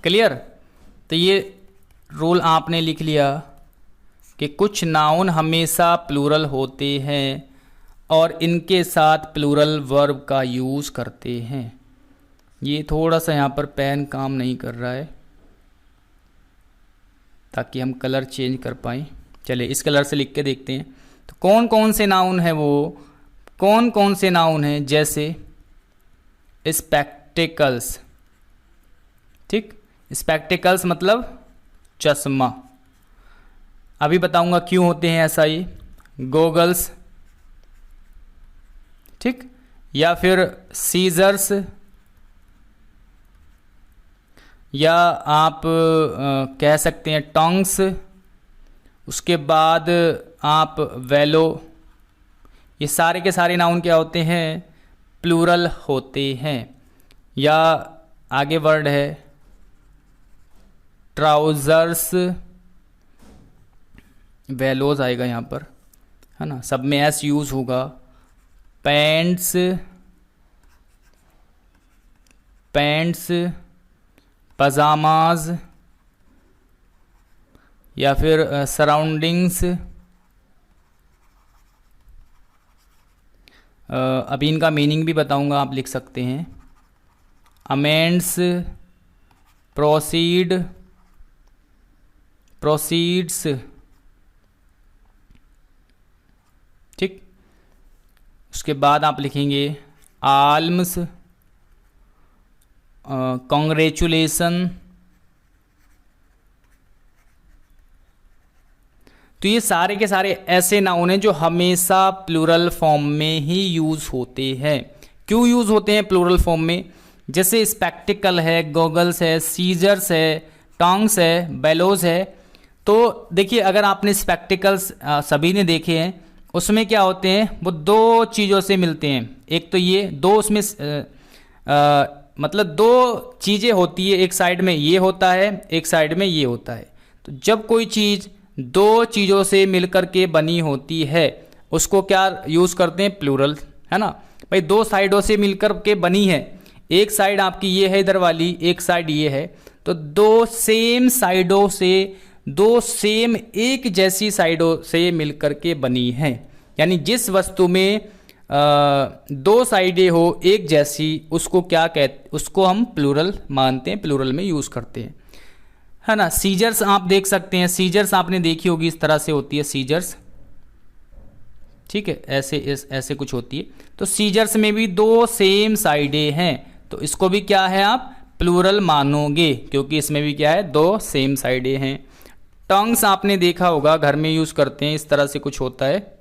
क्लियर। तो ये रूल आपने लिख लिया कि कुछ नाउन हमेशा प्लूरल होते हैं और इनके साथ प्लूरल वर्ब का यूज़ करते हैं। ये थोड़ा सा यहाँ पर पेन काम नहीं कर रहा है, ताकि हम कलर चेंज कर पाएँ। चलिए इस कलर से लिख के देखते हैं। तो कौन कौन से नाउन हैं वो, कौन कौन से नाउन हैं, जैसे स्पेक्टिकल्स। ठीक, स्पेक्टिकल्स मतलब चश्मा, अभी बताऊंगा क्यों होते हैं ऐसा ही। गोगल्स, ठीक, या फिर सीजर्स, या आप कह सकते हैं टोंग्स। उसके बाद आप वेलो, ये सारे के सारे नाउन क्या होते हैं, प्लूरल होते हैं। या आगे वर्ड है ट्राउज़र्स, वेलोज आएगा यहाँ पर, है ना, सब में एस यूज़ होगा। पैंट्स, पजामाज, या फिर सराउंडिंग्स। अभी इनका मीनिंग भी बताऊंगा, आप लिख सकते हैं। अमेंड्स, प्रोसीड्स, ठीक। उसके बाद आप लिखेंगे आल्म्स, कॉन्ग्रेचुलेसन। तो ये सारे के सारे ऐसे नाउन हैं जो हमेशा प्लूरल फॉर्म में ही यूज़ होते हैं। क्यों यूज़ होते हैं प्लूरल फॉर्म में, जैसे स्पेक्टिकल है, गॉगल्स है, सीजर्स है, टोंग्स है, बेलोज है। तो देखिए अगर आपने स्पेक्टिकल्स सभी ने देखे हैं, उसमें क्या होते हैं, वो दो चीज़ों से मिलते हैं। एक तो ये दो, उसमें मतलब दो चीज़ें होती है, एक साइड में ये होता है, एक साइड में ये होता है। तो जब कोई चीज़ दो चीज़ों से मिलकर के बनी होती है, उसको क्या यूज़ करते हैं, प्लूरल, है ना। भाई दो साइडों से मिलकर के बनी है, एक साइड आपकी ये है इधर वाली, एक साइड ये है, तो दो सेम साइडों से, दो सेम एक जैसी साइडों से मिलकर के बनी है। यानी जिस वस्तु में दो साइडें हो एक जैसी, उसको क्या कहते, उसको हम प्लूरल मानते हैं, प्लूरल में यूज़ करते हैं, है ना। सीजर्स आप देख सकते हैं, सीजर्स आपने देखी होगी, इस तरह से होती है सीजर्स, ठीक है, ऐसे कुछ होती है। तो सीजर्स में भी दो सेम साइडें हैं, तो इसको भी क्या है, आप प्लूरल मानोगे, क्योंकि इसमें भी क्या है, दो सेम साइडें हैं। टंग्स आपने देखा होगा, घर में यूज़ करते हैं, इस तरह से कुछ होता है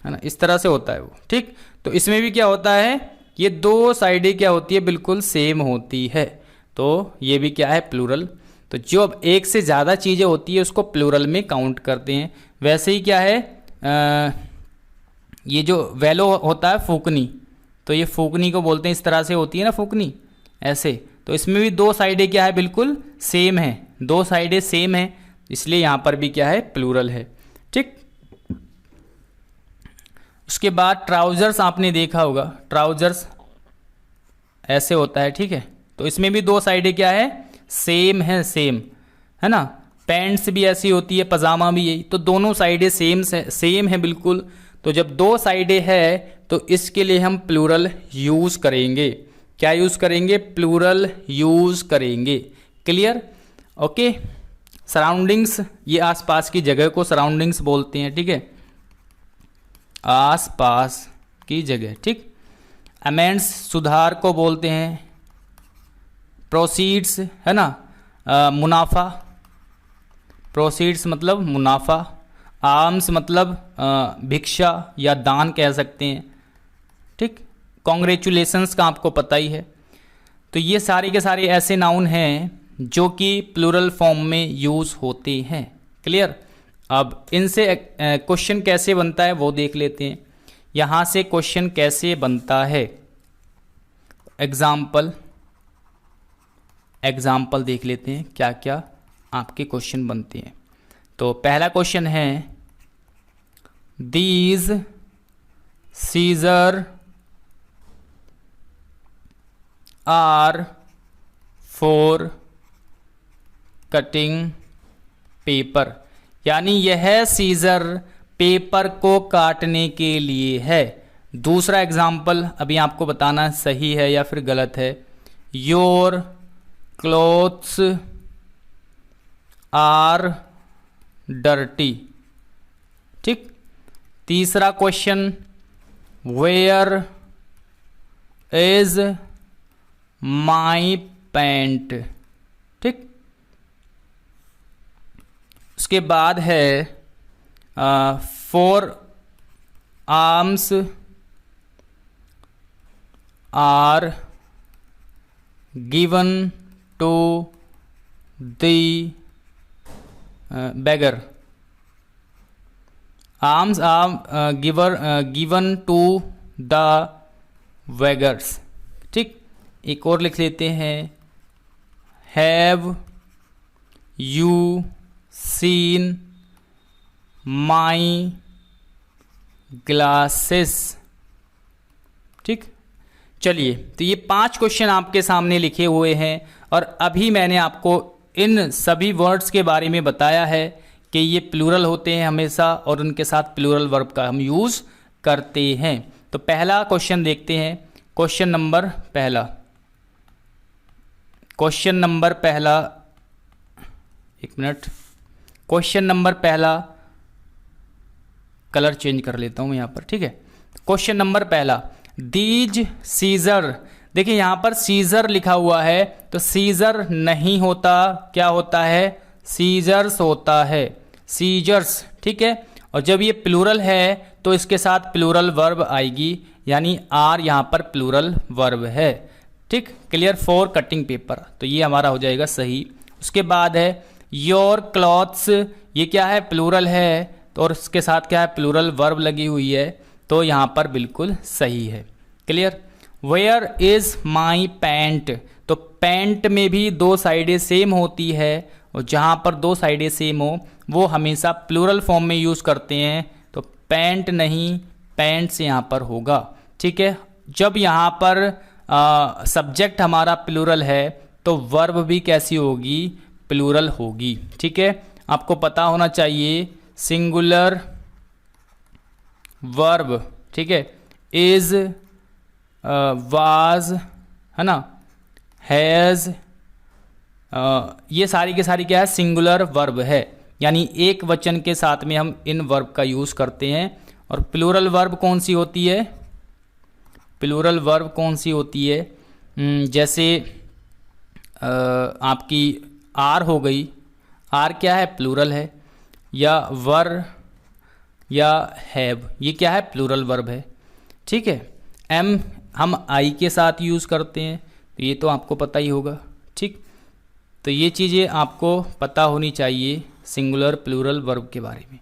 ना, इस तरह से होता है वो, ठीक। तो इसमें भी क्या होता है, ये दो साइडें क्या होती है, बिल्कुल सेम होती है, तो ये भी क्या है, प्लूरल। तो जो अब एक से ज़्यादा चीज़ें होती है उसको प्लूरल में काउंट करते हैं। वैसे ही क्या है, ये जो वेलो होता है फूकनी, तो ये फूकनी को बोलते हैं, इस तरह से होती है ना फूकनी, ऐसे। तो इसमें भी दो साइडें क्या है, बिल्कुल सेम है, दो साइडें सेम है, इसलिए यहाँ पर भी क्या है, प्लूरल है, ठीक। उसके बाद ट्राउज़र्स आपने देखा होगा, ट्राउज़र्स ऐसे होता है, ठीक है। तो इसमें भी दो साइडें क्या है, सेम है, सेम, है ना। पैंट्स भी ऐसी होती है, पजामा भी यही, तो दोनों साइडें सेम है बिल्कुल। तो जब दो साइडें है तो इसके लिए हम प्लूरल यूज़ करेंगे। क्या यूज़ करेंगे, प्लूरल यूज़ करेंगे। क्लियर, ओके, सराउंडिंग्स, ये आसपास की जगह को सराउंडिंग्स बोलते हैं, ठीक है, आसपास की जगह, ठीक। अमेंड्स, सुधार को बोलते हैं। प्रोसीड्स, है ना, मुनाफा, प्रोसीड्स मतलब मुनाफा। आर्म्स मतलब भिक्षा या दान कह सकते हैं, ठीक। कॉन्ग्रेचुलेशंस का आपको पता ही है। तो ये सारे के सारे ऐसे नाउन हैं जो कि प्लूरल फॉर्म में यूज़ होते हैं। क्लियर। अब इनसे क्वेश्चन कैसे बनता है वो देख लेते हैं। यहाँ से क्वेश्चन कैसे बनता है, एग्जाम्पल देख लेते हैं क्या क्या आपके क्वेश्चन बनते हैं। तो पहला क्वेश्चन है, these scissor are for cutting paper, यानी यह सीजर पेपर को काटने के लिए है। दूसरा एग्जाम्पल अभी आपको बताना सही है या फिर गलत है। योर क्लोथ्स आर डर्टी, ठीक। तीसरा question, where is my pant, ठीक। उसके बाद है four arms are given to the beggar, arms are given to the beggars, ठीक। एक और लिख लेते हैं, have you seen my glasses, ठीक। चलिए, तो ये 5 क्वेश्चन आपके सामने लिखे हुए हैं और अभी मैंने आपको इन सभी वर्ड्स के बारे में बताया है कि ये प्लूरल होते हैं हमेशा और उनके साथ प्लूरल वर्ब का हम यूज़ करते हैं। तो पहला क्वेश्चन देखते हैं। क्वेश्चन नंबर पहला, एक मिनट, क्वेश्चन नंबर पहला, कलर चेंज कर लेता हूँ यहाँ पर, ठीक है। क्वेश्चन नंबर पहला, दीज सीजर, देखिए यहाँ पर सीजर लिखा हुआ है तो सीजर नहीं होता, क्या होता है, सीजर्स होता है, सीजर्स, ठीक है। और जब ये प्लूरल है तो इसके साथ प्लूरल वर्ब आएगी, यानी आर यहाँ पर प्लूरल वर्ब है, ठीक। क्लियर। फॉर कटिंग पेपर, तो ये हमारा हो जाएगा सही। उसके बाद है योर क्लॉथ्स, ये क्या है, प्लूरल है, तो और इसके साथ क्या है, प्लूरल वर्ब लगी हुई है, तो यहाँ पर बिल्कुल सही है। Clear. Where is my pant, तो पैंट में भी 2 साइडें सेम होती है और जहाँ पर 2 साइडें सेम हो वो हमेशा प्लूरल फॉर्म में यूज़ करते हैं, तो पैंट नहीं पैंट्स यहाँ पर होगा, ठीक है। जब यहाँ पर सब्जेक्ट हमारा प्लूरल है तो वर्ब भी कैसी होगी, प्लूरल होगी, ठीक है। आपको पता होना चाहिए सिंगुलर वर्ब, ठीक है, इज, वाज, है ना, हैज़, ये सारी के सारी क्या है, सिंगुलर वर्ब है, यानी एक वचन के साथ में हम इन वर्ब का यूज़ करते हैं। और प्लूरल वर्ब कौन सी होती है, प्लूरल वर्ब कौन सी होती है, जैसे आपकी आर हो गई, आर क्या है, प्लूरल है, या वर या हैव, ये क्या है, प्लूरल वर्ब है, ठीक है। एम हम आई के साथ यूज़ करते हैं, तो ये तो आपको पता ही होगा, ठीक। तो ये चीज़ें आपको पता होनी चाहिए सिंगुलर प्लूरल वर्ब के बारे में।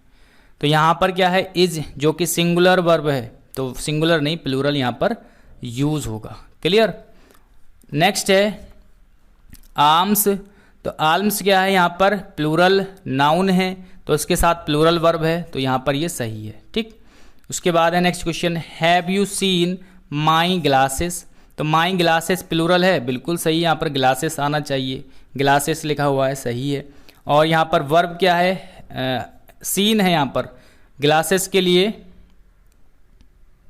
तो यहाँ पर क्या है, इज, जो कि सिंगुलर वर्ब है, तो सिंगुलर नहीं प्लूरल यहाँ पर यूज़ होगा। क्लियर। नेक्स्ट है आर्म्स, तो आर्म्स क्या है, यहाँ पर प्लूरल नाउन है, तो इसके साथ प्लूरल वर्ब है, तो यहाँ पर ये सही है, ठीक। उसके बाद है next question, have you seen my glasses, तो माई ग्लासेस प्लूरल है, बिल्कुल सही, यहाँ पर ग्लासेस आना चाहिए, ग्लासेस लिखा हुआ है, सही है। और यहाँ पर वर्ब क्या है, सीन है, यहाँ पर ग्लासेस के लिए,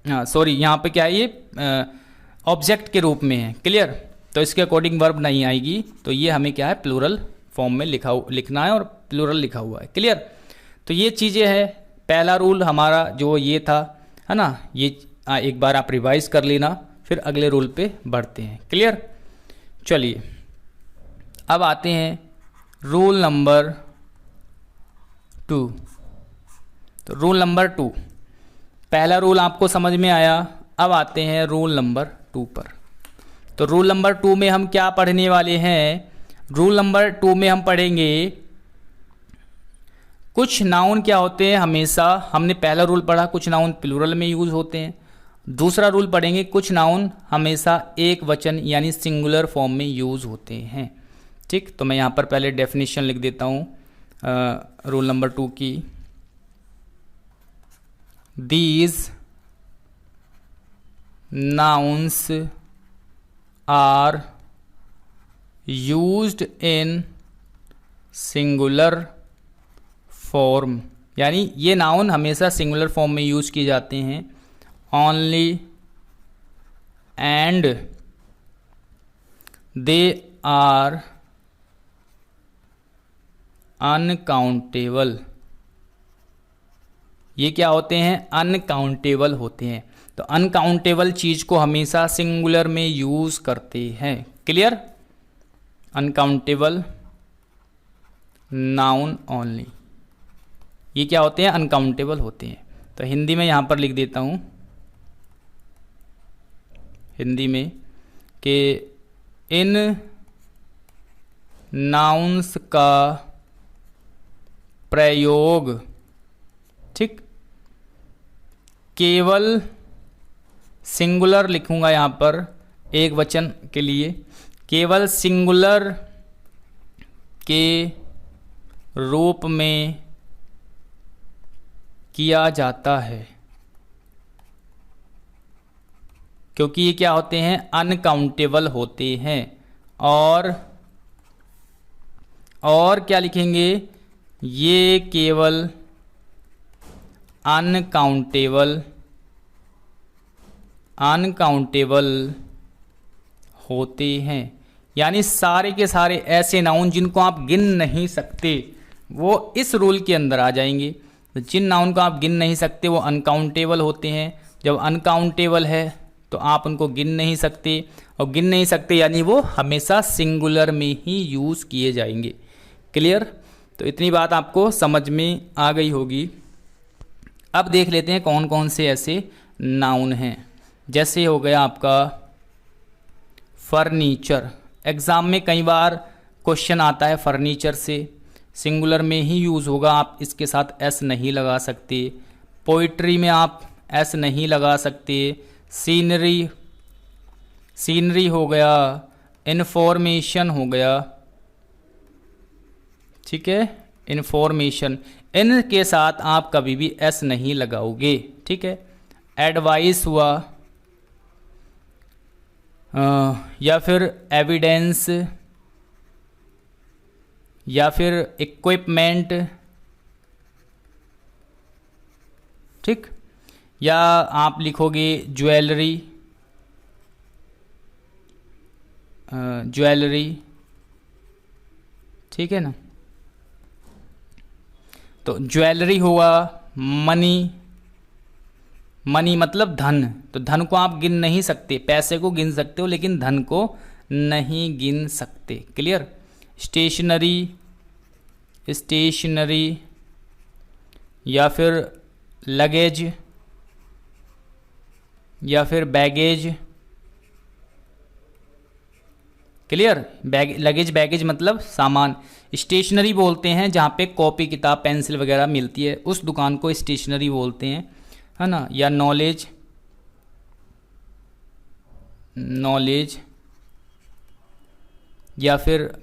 हाँ सॉरी, यहाँ पे क्या है, ये ऑब्जेक्ट के रूप में है। क्लियर। तो इसके अकॉर्डिंग वर्ब नहीं आएगी, तो ये हमें क्या है, प्लूरल फॉर्म में लिखना है और प्लूरल लिखा हुआ है। क्लियर? तो ये चीज़ें हैं। पहला रूल हमारा जो ये था, है ना, ये एक बार आप रिवाइज कर लेना, फिर अगले रूल पे बढ़ते हैं। क्लियर? चलिए अब आते हैं रूल नंबर 2। तो रूल नंबर 2, पहला रूल आपको समझ में आया। अब आते हैं रूल नंबर 2 पर। तो रूल नंबर 2 में हम क्या पढ़ने वाले हैं? रूल नंबर 2 में हम पढ़ेंगे कुछ नाउन क्या होते हैं हमेशा। हमने पहला रूल पढ़ा कुछ नाउन प्लूरल में यूज होते हैं। दूसरा रूल पढ़ेंगे कुछ नाउन हमेशा एक वचन यानी सिंगुलर फॉर्म में यूज होते हैं। ठीक, तो मैं यहाँ पर पहले डेफिनेशन लिख देता हूँ रूल नंबर 2 की। These nouns are used in singular form, यानी ये नाउन हमेशा सिंगुलर फॉर्म में यूज किए जाते हैं। only and they are uncountable। ये क्या होते हैं? अनकाउंटेबल होते हैं। तो अनकाउंटेबल चीज को हमेशा सिंगुलर में यूज करते हैं। क्लियर? अनकाउंटेबल नाउन ओनली, ये क्या होते हैं? अनकाउंटेबल होते हैं। तो हिंदी में यहां पर लिख देता हूं, हिंदी में कि इन नाउन्स का प्रयोग, ठीक, केवल सिंगुलर लिखूंगा यहां पर एक वचन के लिए, केवल सिंगुलर के रूप में किया जाता है, क्योंकि ये क्या होते हैं? अनकाउंटेबल होते हैं। और क्या लिखेंगे? ये केवल अनकाउंटेबल होते हैं, यानी सारे के सारे ऐसे नाउन जिनको आप गिन नहीं सकते वो इस रूल के अंदर आ जाएंगे। तो जिन नाउन को आप गिन नहीं सकते वो अनकाउंटेबल होते हैं। जब अनकाउंटेबल है तो आप उनको गिन नहीं सकते, और गिन नहीं सकते यानी वो हमेशा सिंगुलर में ही यूज़ किए जाएंगे। क्लियर? तो इतनी बात आपको समझ में आ गई होगी। अब देख लेते हैं कौन कौन से ऐसे नाउन हैं। जैसे हो गया आपका फर्नीचर। एग्ज़ाम में कई बार क्वेश्चन आता है फर्नीचर से, सिंगुलर में ही यूज़ होगा, आप इसके साथ एस नहीं लगा सकते। पोइट्री में आप एस नहीं लगा सकते। सीनरी हो गया, इन्फॉर्मेशन हो गया, ठीक है, इन्फॉर्मेशन, इन के साथ आप कभी भी एस नहीं लगाओगे। ठीक है। एडवाइस हुआ, या फिर एविडेंस, या फिर इक्विपमेंट, ठीक, या आप लिखोगे ज्वेलरी, ठीक है ना। तो ज्वेलरी हुआ, मनी मतलब धन, तो धन को आप गिन नहीं सकते, पैसे को गिन सकते हो लेकिन धन को नहीं गिन सकते। क्लियर। स्टेशनरी, या फिर लगेज, या फिर बैगेज। क्लियर। लगेज बैगेज मतलब सामान। स्टेशनरी बोलते हैं जहाँ पे कॉपी किताब पेंसिल वगैरह मिलती है, उस दुकान को स्टेशनरी बोलते हैं, है ना। या नॉलेज, या फिर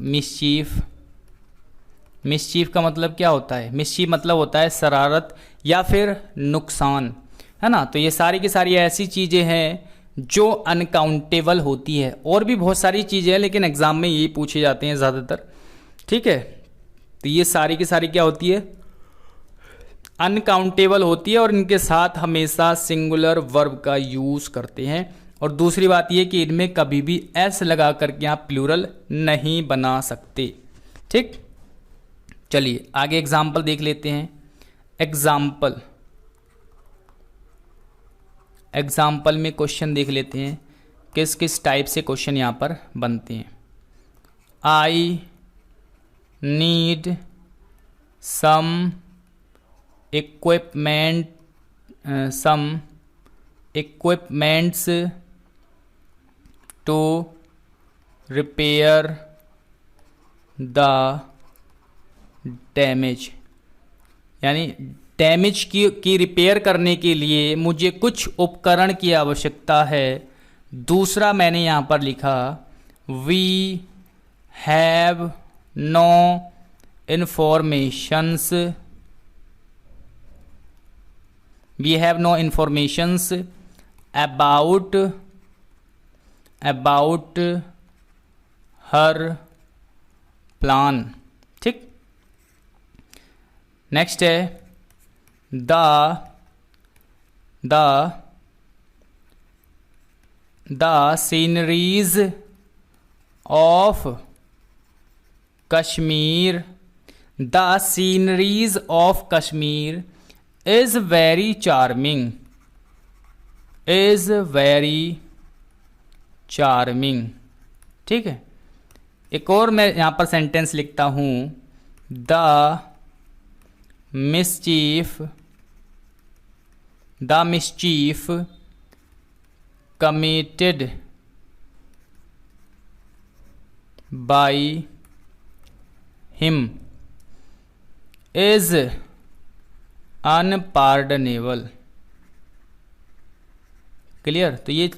मिसचीफ का मतलब क्या होता है? मिसचीफ मतलब होता है शरारत या फिर नुकसान, है ना। तो ये सारी की सारी ऐसी चीज़ें हैं जो अनकाउंटेबल होती है। और भी बहुत सारी चीज़ें हैं लेकिन एग्जाम में यही पूछे जाते हैं ज़्यादातर। ठीक है। तो ये सारी की सारी क्या होती है? अनकाउंटेबल होती है और इनके साथ हमेशा सिंगुलर वर्ब का यूज़ करते हैं। और दूसरी बात ये कि इनमें कभी भी एस लगा करके आप प्लूरल नहीं बना सकते। ठीक, चलिए आगे एग्जाम्पल देख लेते हैं। एग्जाम्पल में क्वेश्चन देख लेते हैं किस किस टाइप से क्वेश्चन यहाँ पर बनते हैं। I need some equipments to repair the damage, यानी डैमेज की रिपेयर करने के लिए मुझे कुछ उपकरण की आवश्यकता है। दूसरा मैंने यहाँ पर लिखा we have no informations about her plan. ठीक, नेक्स्ट है the sceneries of Kashmir is very charming. ठीक है, एक और मैं यहाँ पर सेंटेंस लिखता हूँ, the mischief committed by him is unpardonable. Clear? तो ये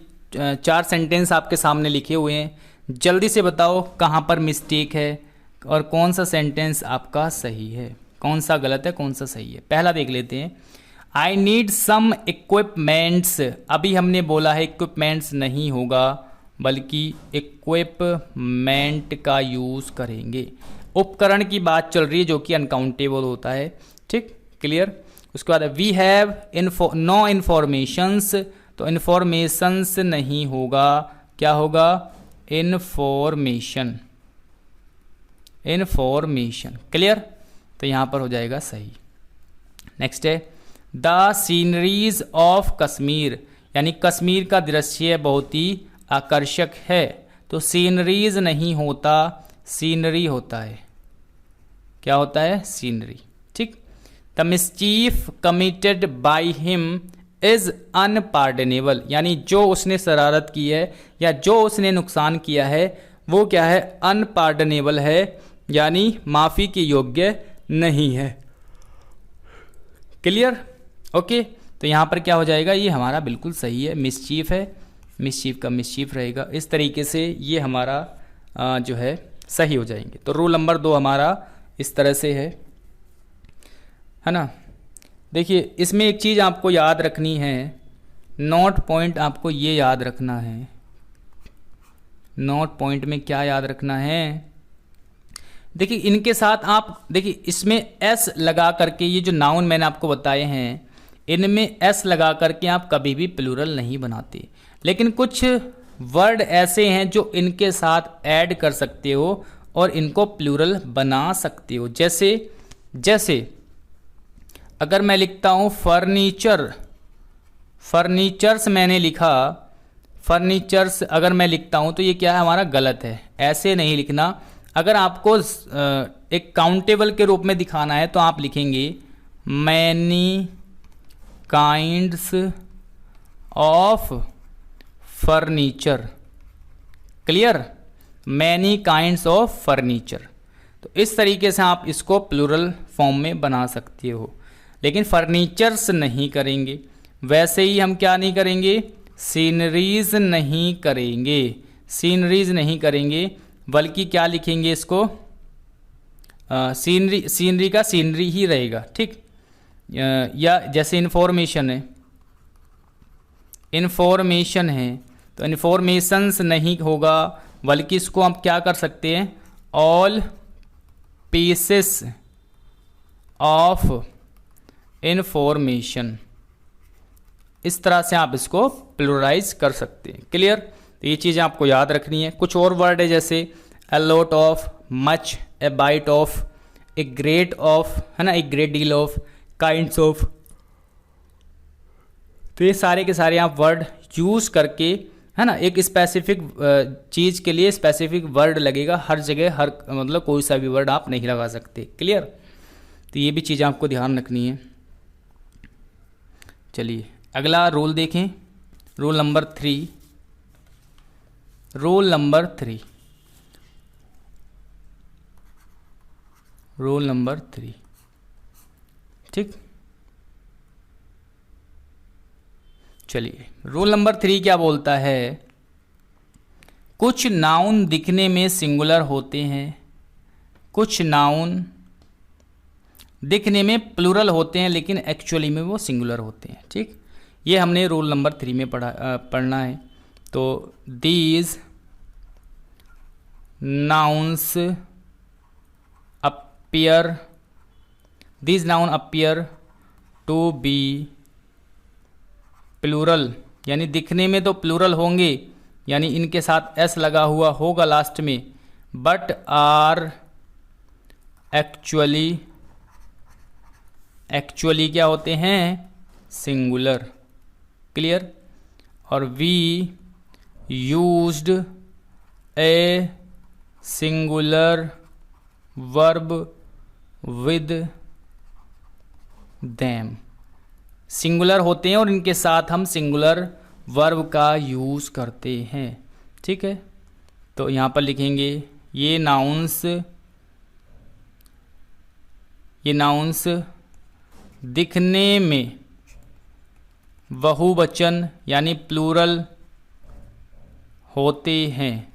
4 सेंटेंस आपके सामने लिखे हुए हैं, जल्दी से बताओ कहाँ पर मिस्टेक है और कौन सा सेंटेंस आपका सही है, कौन सा गलत है, कौन सा सही है। पहला देख लेते हैं, आई नीड सम इक्विपमेंट्स। अभी हमने बोला है इक्विपमेंट्स नहीं होगा बल्कि इक्विपमेंट का यूज़ करेंगे। उपकरण की बात चल रही है जो कि अनकाउंटेबल होता है। ठीक, क्लियर? उसके बाद वी हैव नो इन्फॉर्मेशंस, तो इन्फॉर्मेशंस नहीं होगा, क्या होगा? इन्फॉर्मेशन। क्लियर? तो यहाँ पर हो जाएगा सही। नेक्स्ट है द सीनरीज ऑफ कश्मीर, यानी कश्मीर का दृश्य बहुत ही आकर्षक है, तो सीनरीज नहीं होता, सीनरी होता है। क्या होता है? सीनरी। ठीक, the mischief committed by him is unpardonable, यानी जो उसने शरारत की है या जो उसने नुकसान किया है वो क्या है? अनपार्डनेबल है, यानी माफ़ी के योग्य नहीं है। क्लियर? ओके, तो यहाँ पर क्या हो जाएगा? ये हमारा बिल्कुल सही है, मिस्चीफ है, मिस्चीफ का मिस्चीफ रहेगा। इस तरीके से ये हमारा जो है सही हो जाएंगे। तो रूल नंबर 2 हमारा इस तरह से है ना। देखिए, इसमें एक चीज़ आपको याद रखनी है, नोट पॉइंट आपको ये याद रखना है। नोट पॉइंट में क्या याद रखना है? देखिए, इनके साथ आप देखिए, इसमें एस लगा करके, ये जो नाउन मैंने आपको बताए हैं इनमें एस लगा करके आप कभी भी प्लूरल नहीं बनाते, लेकिन कुछ वर्ड ऐसे हैं जो इनके साथ ऐड कर सकते हो और इनको प्लूरल बना सकते हो। जैसे अगर मैं लिखता हूँ फर्नीचर्स मैंने लिखा, फर्नीचर्स अगर मैं लिखता हूँ तो ये क्या है? हमारा गलत है, ऐसे नहीं लिखना। अगर आपको एक काउंटेबल के रूप में दिखाना है तो आप लिखेंगे many kinds of furniture. Clear? Many kinds of furniture. तो इस तरीके से आप इसको प्लूरल फॉर्म में बना सकते हो, लेकिन फर्नीचर्स नहीं करेंगे। वैसे ही हम क्या नहीं करेंगे? सीनरीज नहीं करेंगे, बल्कि क्या लिखेंगे इसको? सीनरी का सीनरी ही रहेगा। ठीक, या जैसे इन्फॉर्मेशन है तो इन्फॉर्मेशंस नहीं होगा, बल्कि इसको हम क्या कर सकते हैं? All pieces of information. इस तरह से आप इसको प्लुरलाइज कर सकते हैं। क्लियर? तो ये चीज़ें आपको याद रखनी है। कुछ और वर्ड है जैसे a lot of, much, A bite of, a great of, है ना, a great deal of, kinds of. तो ये सारे के सारे आप वर्ड यूज़ करके, है ना, एक स्पेसिफिक चीज़ के लिए स्पेसिफिक वर्ड लगेगा हर जगह, हर मतलब कोई सा भी वर्ड आप नहीं लगा सकते। क्लियर? तो ये भी चीज़ आपको ध्यान रखनी है। चलिए अगला रूल देखें, rule number 3। Rule number 3, rule number 3, ठीक। चलिए रूल नंबर 3 क्या बोलता है? कुछ नाउन दिखने में सिंगुलर होते हैं, कुछ नाउन दिखने में प्लूरल होते हैं, लेकिन एक्चुअली में वो सिंगुलर होते हैं। ठीक, ये हमने रूल नंबर 3 में पढ़ना है। तो these nouns appear, these noun appear to be plural, यानी दिखने में तो प्लूरल होंगे, यानी इनके साथ एस लगा हुआ होगा लास्ट में, बट आर एक्चुअली, एक्चुअली क्या होते हैं? सिंगुलर। क्लियर? और we used a singular verb with them, singular होते हैं और इनके साथ हम सिंगुलर वर्ब का यूज़ करते हैं। ठीक है, तो यहाँ पर लिखेंगे ये नाउन्स दिखने में बहुवचन यानी प्लूरल होते हैं,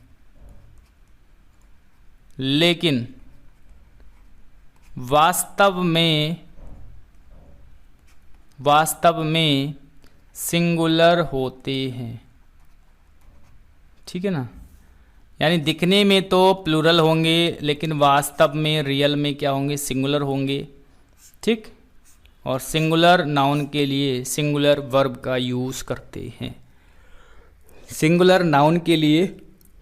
लेकिन वास्तव में सिंगुलर होते हैं। ठीक है ना, यानी दिखने में तो प्लूरल होंगे, लेकिन वास्तव में रियल में क्या होंगे? सिंगुलर होंगे। ठीक, और सिंगुलर नाउन के लिए सिंगुलर वर्ब का यूज़ करते हैं, सिंगुलर नाउन के लिए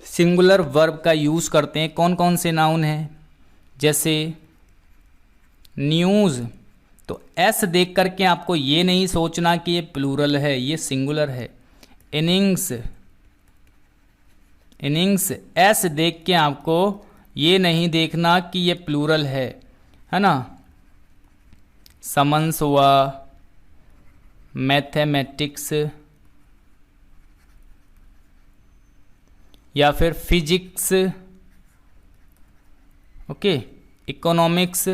सिंगुलर वर्ब का यूज़ करते हैं। कौन कौन से नाउन हैं? जैसे न्यूज़, तो एस देख करके आपको ये नहीं सोचना कि ये प्लूरल है, ये सिंगुलर है। इनिंग्स एस देख के आपको ये नहीं देखना कि ये प्लूरल है ना। समन्स हुआ, मैथमेटिक्स या फिर फिजिक्स, ओके, इकोनॉमिक्स,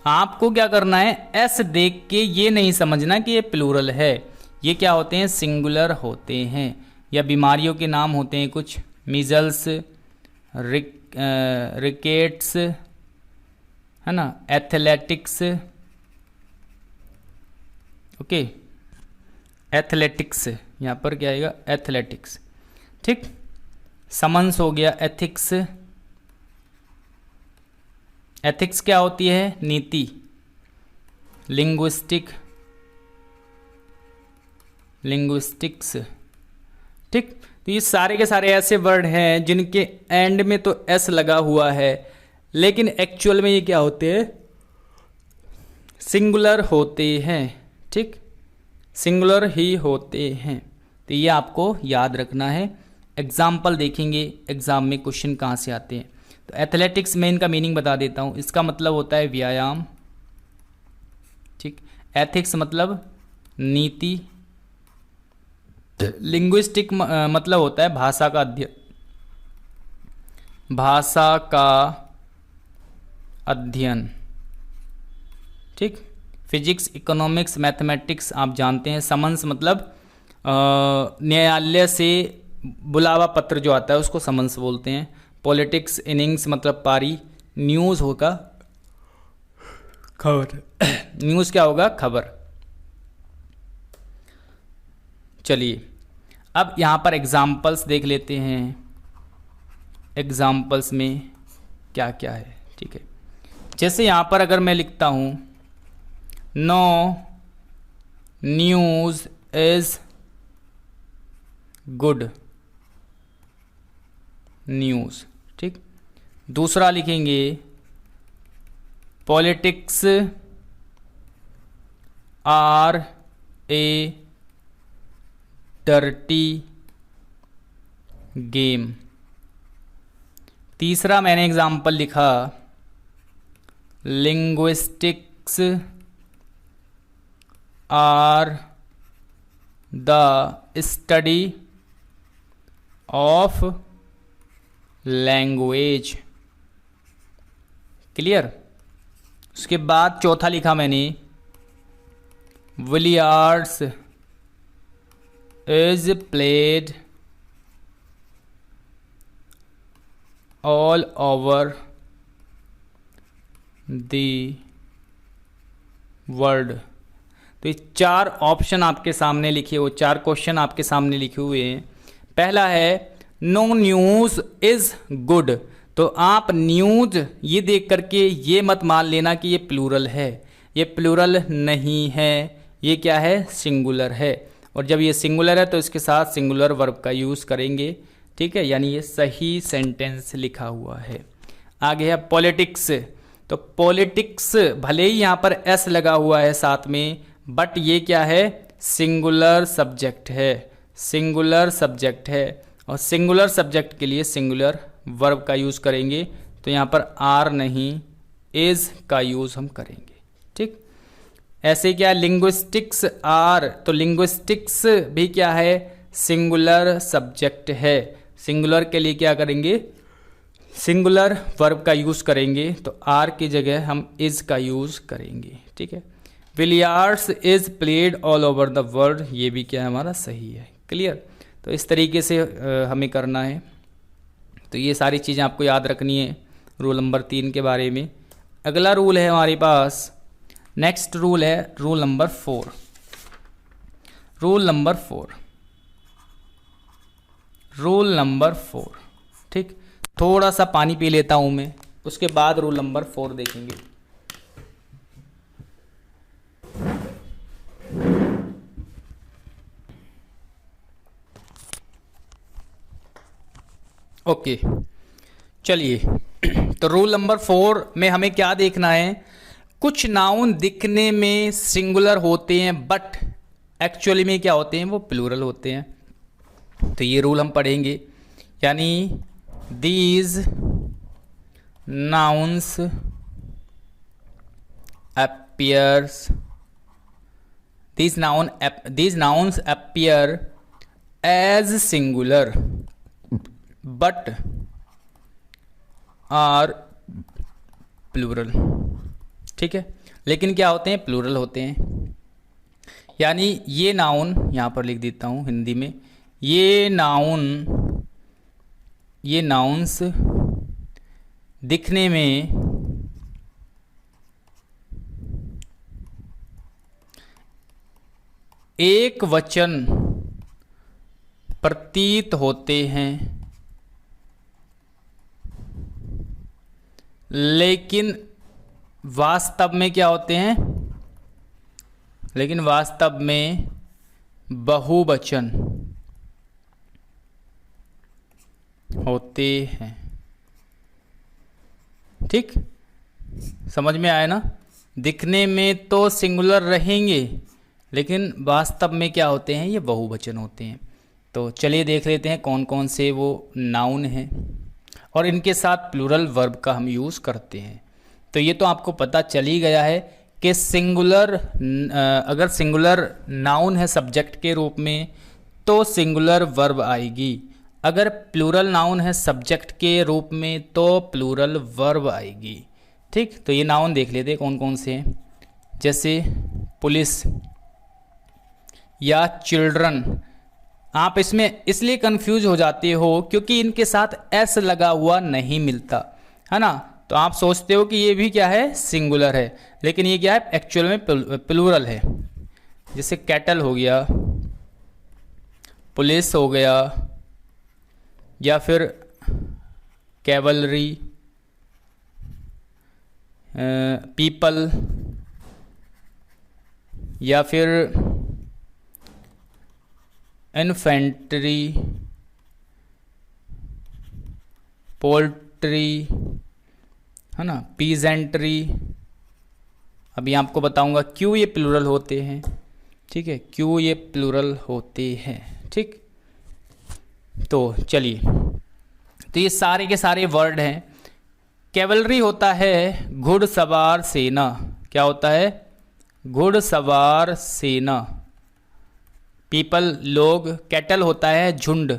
आपको क्या करना है? एस देख के ये नहीं समझना कि ये प्लूरल है, ये क्या होते हैं? सिंगुलर होते हैं। या बीमारियों के नाम होते हैं कुछ, मीजल्स, रिकेट्स, है ना, एथलेटिक्स, ओके, एथलेटिक्स, यहाँ पर क्या आएगा? एथलेटिक्स। ठीक, समन्स हो गया, एथिक्स, एथिक्स क्या होती है? नीति। लिंग्विस्टिक्स। ठीक, तो ये सारे के सारे ऐसे वर्ड हैं जिनके एंड में तो एस लगा हुआ है, लेकिन एक्चुअल में ये क्या होते हैं? सिंगुलर होते हैं। ठीक, सिंगुलर ही होते हैं। तो ये आपको याद रखना है। एग्जाम्पल देखेंगे एग्जाम में क्वेश्चन कहाँ से आते हैं। तो एथलेटिक्स में इनका मीनिंग बता देता हूँ। इसका मतलब होता है व्यायाम। ठीक, एथिक्स मतलब नीति। लिंग्विस्टिक मतलब होता है भाषा का अध्ययन, भाषा का अध्ययन। ठीक, फिजिक्स, इकोनॉमिक्स, मैथमेटिक्स आप जानते हैं। समन्स मतलब न्यायालय से बुलावा पत्र जो आता है उसको समन्स बोलते हैं। पॉलिटिक्स, इनिंग्स मतलब पारी। न्यूज़ होगा खबर। न्यूज़ क्या होगा? खबर। चलिए अब यहाँ पर एग्जाम्पल्स देख लेते हैं। एग्जाम्पल्स में क्या क्या है? ठीक है, जैसे यहाँ पर अगर मैं लिखता हूँ no news is good news. ठीक, दूसरा लिखेंगे politics are a dirty game. तीसरा मैंने एग्जाम्पल लिखा linguistics are the study of language. Clear. उसके बाद चौथा लिखा मैंने billiards is played all over the world. तो ये 4 ऑप्शन आपके सामने लिखे हुए, 4 क्वेश्चन आपके सामने लिखे हुए हैं। पहला है नो न्यूज़ इज़ गुड। तो आप न्यूज़ ये देख करके ये मत मान लेना कि ये प्लूरल है, ये प्लूरल नहीं है, ये क्या है, सिंगुलर है। और जब ये सिंगुलर है तो इसके साथ सिंगुलर वर्ब का यूज़ करेंगे, ठीक है, यानी ये सही सेंटेंस लिखा हुआ है। आगे है पॉलिटिक्स। तो पॉलिटिक्स भले ही यहाँ पर एस लगा हुआ है साथ में, बट ये क्या है, सिंगुलर सब्जेक्ट है, सिंगुलर सब्जेक्ट है। और सिंगुलर सब्जेक्ट के लिए सिंगुलर वर्ब का यूज़ करेंगे। तो यहाँ पर आर नहीं इज़ का यूज़ हम करेंगे, ठीक। ऐसे क्या लिंग्विस्टिक्स आर, तो लिंग्विस्टिक्स भी क्या है, सिंगुलर सब्जेक्ट है। सिंगुलर के लिए क्या करेंगे, सिंगुलर वर्ब का यूज़ करेंगे। तो आर की जगह हम इज़ का यूज़ करेंगे, ठीक है। Billiards is played all over the world, ये भी क्या है, हमारा सही है। क्लियर। तो इस तरीके से हमें करना है। तो ये सारी चीज़ें आपको याद रखनी है रूल नंबर 3 के बारे में। अगला रूल है हमारे पास, नेक्स्ट रूल है rule number 4। Rule number 4, rule number 4, ठीक। थोड़ा सा पानी पी लेता हूँ मैं, उसके बाद रूल नंबर 4 देखेंगे। ओके, चलिए। तो रूल नंबर 4 में हमें क्या देखना है, कुछ नाउन दिखने में सिंगुलर होते हैं बट एक्चुअली में क्या होते हैं, वो प्लूरल होते हैं। तो ये रूल हम पढ़ेंगे, यानी these nouns appears, these nouns appear as singular but are plural, ठीक है। लेकिन क्या होते हैं, प्लूरल होते हैं। यानी ये नाउन, यहाँ पर लिख देता हूँ हिंदी में, ये नाउन्स दिखने में एक वचन प्रतीत होते हैं, लेकिन वास्तव में क्या होते हैं, लेकिन वास्तव में बहुवचन होते हैं, ठीक। समझ में आया ना। दिखने में तो सिंगुलर रहेंगे, लेकिन वास्तव में क्या होते हैं, ये बहुवचन होते हैं। तो चलिए देख लेते हैं कौन कौन से वो नाउन हैं और इनके साथ प्लूरल वर्ब का हम यूज़ करते हैं। तो ये तो आपको पता चल ही गया है कि सिंगुलर, अगर सिंगुलर नाउन है सब्जेक्ट के रूप में तो सिंगुलर वर्ब आएगी, अगर प्लूरल नाउन है सब्जेक्ट के रूप में तो प्लूरल वर्ब आएगी, ठीक। तो ये नाउन देख लेते हैं कौन कौन से हैं, जैसे पुलिस या चिल्ड्रन। आप इसमें इसलिए कंफ्यूज हो जाते हो क्योंकि इनके साथ एस लगा हुआ नहीं मिलता है ना। तो आप सोचते हो कि ये भी क्या है, सिंगुलर है, लेकिन ये क्या है, एक्चुअल में प्लूरल है। जैसे कैटल हो गया, पुलिस हो गया, या फिर कैवलरी, पीपल, या फिर इन्फेंट्री, पोल्ट्री, है ना, पीजेंट्री। अभी आपको बताऊंगा क्यों ये प्लूरल होते हैं, ठीक है, क्यों ये प्लूरल होते हैं, ठीक। तो चलिए, तो ये सारे के सारे वर्ड हैं। कैवलरी होता है घुड़सवार सेना। क्या होता है? घुड़सवार सेना। पीपल लोग। कैटल होता है झुंड,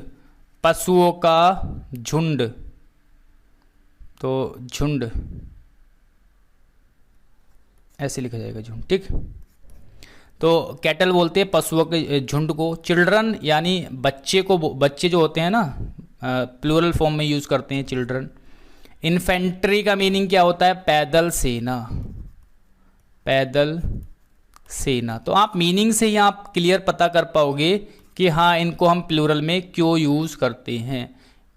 पशुओं का झुंड, तो झुंड ऐसे लिखा जाएगा, झुंड, ठीक। तो कैटल बोलते हैं पशुओं के झुंड को। चिल्ड्रन यानी बच्चे को, बच्चे जो होते हैं ना, प्लूरल फॉर्म में यूज करते हैं चिल्ड्रन। इन्फेंट्री का मीनिंग क्या होता है? पैदल सेना, पैदल सेना। तो आप मीनिंग से ही आप क्लियर पता कर पाओगे कि हाँ, इनको हम प्लूरल में क्यों यूज करते हैं।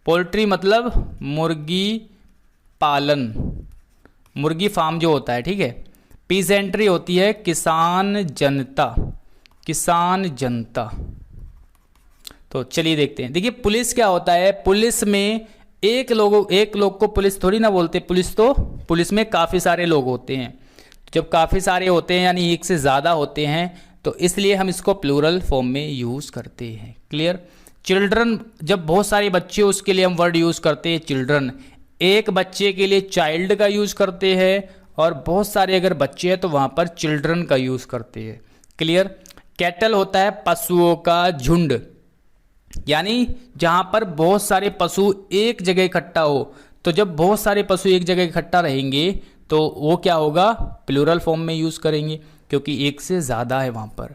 पोल्ट्री मतलब मुर्गी पालन, मुर्गी फार्म जो होता है, ठीक है। पीजेंट्री होती है किसान जनता, किसान जनता। तो चलिए देखते हैं। देखिए पुलिस क्या होता है? पुलिस में एक लोग को पुलिस थोड़ी ना बोलते। पुलिस में काफ़ी सारे लोग होते हैं। जब काफ़ी सारे होते हैं यानी एक से ज़्यादा होते हैं, तो इसलिए हम इसको प्लूरल फॉर्म में यूज़ करते हैं। क्लियर? चिल्ड्रन, जब बहुत सारे बच्चे, उसके लिए हम वर्ड यूज़ करते हैं चिल्ड्रन। एक बच्चे के लिए चाइल्ड का यूज़ करते हैं, और बहुत सारे अगर बच्चे हैं तो वहाँ पर चिल्ड्रन का यूज़ करते हैं। क्लियर? कैटल होता है पशुओं का झुंड, यानी जहाँ पर बहुत सारे पशु एक जगह इकट्ठा हो। तो जब बहुत सारे पशु एक जगह इकट्ठा रहेंगे तो वो क्या होगा? प्लूरल फॉर्म में यूज़ करेंगे, क्योंकि एक से ज़्यादा है वहाँ पर।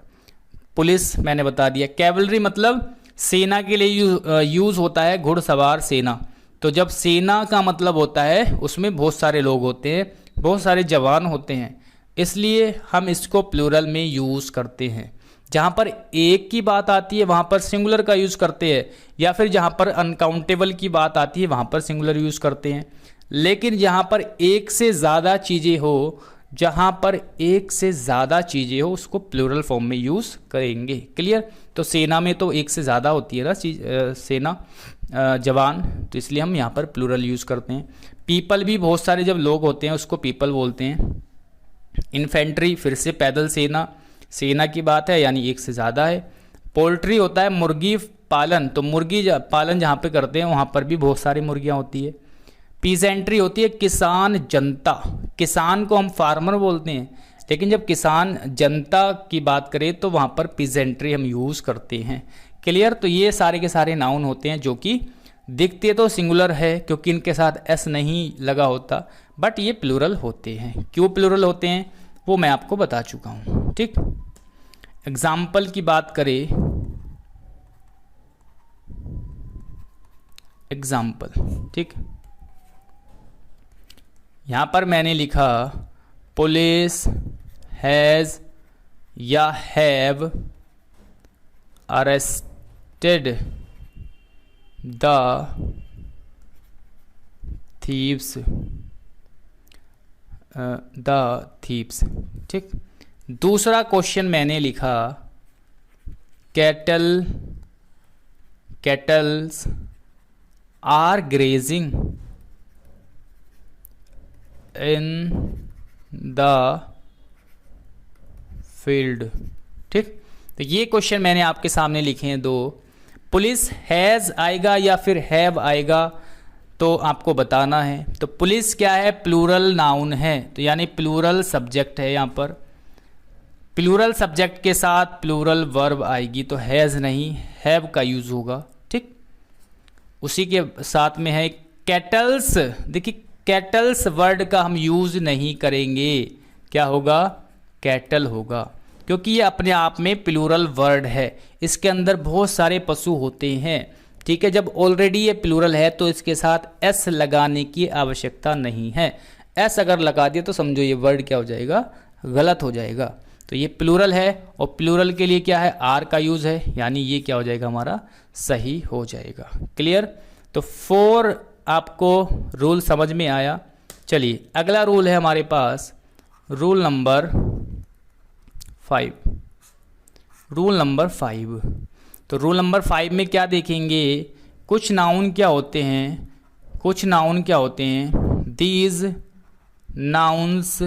पुलिस मैंने बता दिया। कैवलरी मतलब सेना के लिए यूज़ होता है, घुड़सवार सेना। तो जब सेना का मतलब होता है उसमें बहुत सारे लोग होते हैं, बहुत सारे जवान होते हैं, इसलिए हम इसको प्लूरल में यूज़ करते हैं। जहाँ पर एक की बात आती है वहाँ पर सिंगुलर का यूज़ करते हैं, या फिर जहाँ पर अनकाउंटेबल की बात आती है वहाँ पर सिंगुलर यूज़ करते हैं। लेकिन जहाँ पर एक से ज़्यादा चीज़ें हो, जहाँ पर एक से ज़्यादा चीज़ें हो, उसको प्लूरल फॉर्म में यूज़ करेंगे। क्लियर? तो सेना में तो एक से ज़्यादा होती है ना सेना, जवान, तो इसलिए हम यहाँ पर प्लूरल यूज़ करते हैं। पीपल भी बहुत सारे जब लोग होते हैं उसको पीपल बोलते हैं। इन्फेंट्री फिर से पैदल सेना, सेना की बात है यानी एक से ज़्यादा है। पोल्ट्री होता है मुर्गी पालन, तो मुर्गी पालन जहाँ पे करते हैं वहाँ पर भी बहुत सारी मुर्गियाँ होती है। पीजेंट्री होती है किसान जनता, किसान को हम फार्मर बोलते हैं, लेकिन जब किसान जनता की बात करें तो वहाँ पर पीजेंट्री हम यूज़ करते हैं। क्लियर? तो ये सारे के सारे नाउन होते हैं जो कि दिखते तो सिंगुलर है क्योंकि इनके साथ एस नहीं लगा होता, बट ये प्लूरल होते हैं। क्यों प्लूरल होते हैं वो मैं आपको बता चुका हूँ, ठीक। एग्जाम्पल की बात करें, एग्जाम्पल, ठीक। यहाँ पर मैंने लिखा पुलिस हैज़ या हैव अरेस्टेड द थीव्स, ठीक। दूसरा क्वेश्चन मैंने लिखा cattles are grazing in the field, ठीक। तो ये क्वेश्चन मैंने आपके सामने लिखे हैं दो। पुलिस हैज़ आएगा या फिर हैव आएगा तो आपको बताना है। तो पुलिस क्या है? प्लूरल नाउन है, तो यानी प्लूरल सब्जेक्ट है। यहाँ पर प्लूरल सब्जेक्ट के साथ प्लूरल वर्ब आएगी, तो हैज़ नहीं हैव का यूज़ होगा, ठीक। उसी के साथ में है कैटल्स। देखिए कैटल्स वर्ड का हम यूज़ नहीं करेंगे, क्या होगा? कैटल होगा, क्योंकि ये अपने आप में प्लूरल वर्ड है, इसके अंदर बहुत सारे पशु होते हैं, ठीक है। जब ऑलरेडी ये प्लूरल है तो इसके साथ एस लगाने की आवश्यकता नहीं है। एस अगर लगा दिया तो समझो ये वर्ड क्या हो जाएगा? गलत हो जाएगा। तो ये प्लूरल है और प्लूरल के लिए क्या है? आर का यूज़ है, यानी ये क्या हो जाएगा? हमारा सही हो जाएगा। क्लियर? तो 4 आपको रूल समझ में आया। चलिए अगला रूल है हमारे पास, रूल नंबर 5। रूल नंबर 5, तो रूल नंबर 5 में क्या देखेंगे? कुछ नाउन क्या होते हैं? कुछ नाउन क्या होते हैं? दीज नाउन्स,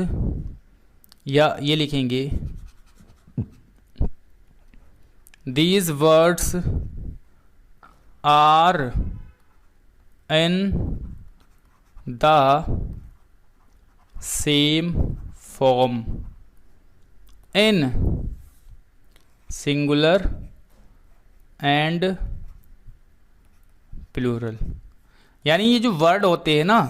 या ये लिखेंगे these words are in the same form in singular and plural. यानी ये जो वर्ड होते हैं ना,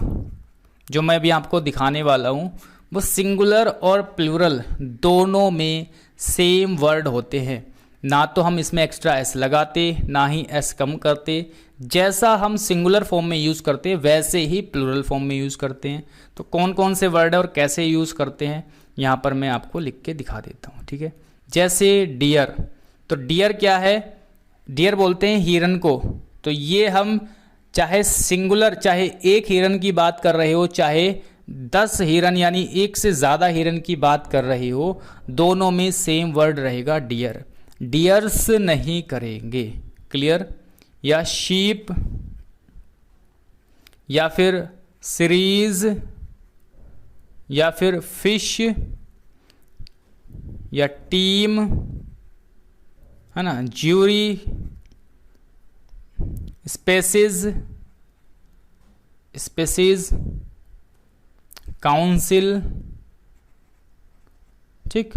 जो मैं अभी आपको दिखाने वाला हूँ, वो सिंगुलर और प्लूरल दोनों में सेम वर्ड होते हैं। ना तो हम इसमें एक्स्ट्रा एस लगाते, ना ही एस कम करते। जैसा हम सिंगुलर फॉर्म में यूज़ करते हैं वैसे ही प्लूरल फॉर्म में यूज़ करते हैं। तो कौन कौन से वर्ड है और कैसे यूज़ करते हैं यहाँ पर मैं आपको लिख के दिखा देता हूँ, ठीक है। जैसे डियर, तो डियर क्या है, डियर बोलते हैं हिरन को। तो ये हम चाहे सिंगुलर, चाहे एक हिरन की बात कर रहे हो, चाहे 10 हिरन यानी एक से ज़्यादा हिरन की बात कर रहे हो, दोनों में सेम वर्ड रहेगा डियर। डियर्स नहीं करेंगे, क्लियर। या शीप, या फिर सीरीज, या फिर फिश, या टीम, है ना, ज्यूरी, स्पेसीज, काउंसिल, ठीक,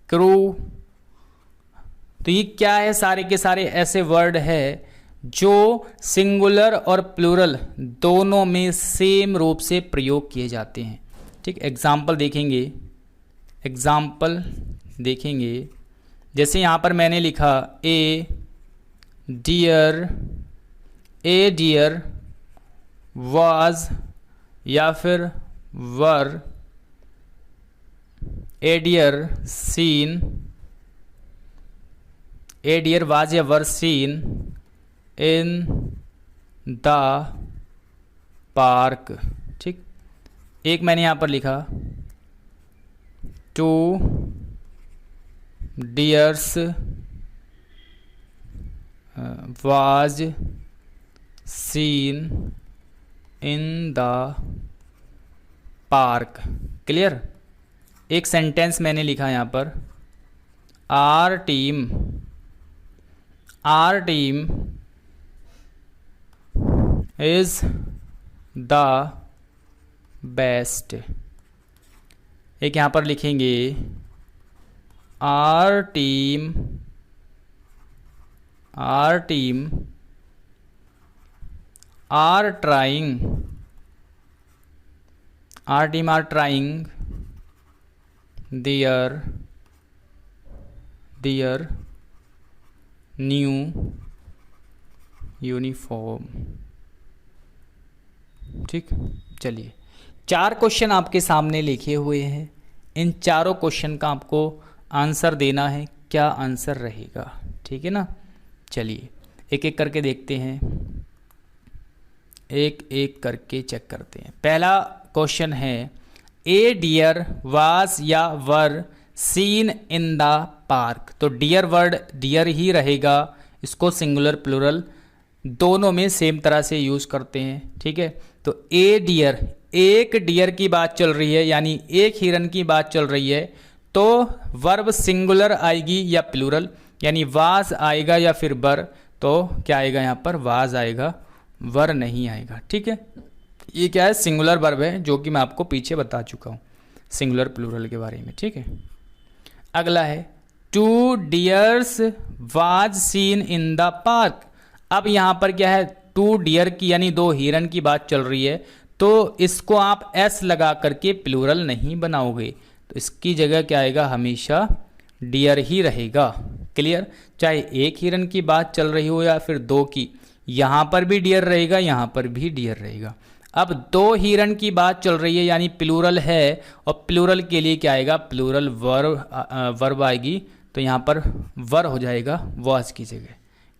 क्रू। तो ये क्या है, सारे के सारे ऐसे वर्ड है जो सिंगुलर और प्लूरल दोनों में सेम रूप से प्रयोग किए जाते हैं, ठीक। एग्जाम्पल देखेंगे, जैसे यहाँ पर मैंने लिखा ए डियर वाज, या फिर were, a dear seen, a dear was या were seen in the park, ठीक। एक मैंने यहाँ पर लिखा two dears was seen in the park, clear. एक सेंटेंस मैंने लिखा यहाँ पर our team is the best. एक यहाँ पर लिखेंगे our team are trying their new uniform, ठीक। चलिए, 4 क्वेश्चन आपके सामने लिखे हुए हैं। इन चारों क्वेश्चन का आपको आंसर देना है। क्या आंसर रहेगा, ठीक है ना। चलिए एक एक करके देखते हैं, एक एक करके चेक करते हैं। पहला क्वेश्चन है ए डियर वाज या were seen in the park. तो डियर वर्ड डियर ही रहेगा, इसको सिंगुलर प्लूरल दोनों में सेम तरह से यूज़ करते हैं, ठीक है। तो ए डियर, एक डियर की बात चल रही है यानी एक हिरन की बात चल रही है, तो वर्ब सिंगुलर आएगी या प्लूरल, यानी वाज आएगा या फिर वर। तो क्या आएगा यहाँ पर, वाज आएगा, वर नहीं आएगा, ठीक है। ये क्या है, सिंगुलर वर्ब है, जो कि मैं आपको पीछे बता चुका हूँ सिंगुलर प्लूरल के बारे में, ठीक है। अगला है two dears was seen in the park. अब यहाँ पर क्या है, टू डियर की यानी 2 हिरन की बात चल रही है, तो इसको आप एस लगा करके प्लूरल नहीं बनाओगे, तो इसकी जगह क्या आएगा, हमेशा डियर ही रहेगा, क्लियर। चाहे एक हिरन की बात चल रही हो या फिर 2 की, यहाँ पर भी डियर रहेगा, यहाँ पर भी डियर रहेगा। अब 2 हिरन की बात चल रही है यानी प्लूरल है, और प्लूरल के लिए क्या आएगा, प्लूरल वर्ब आएगी, तो यहाँ पर वर हो जाएगा वाज की जगह,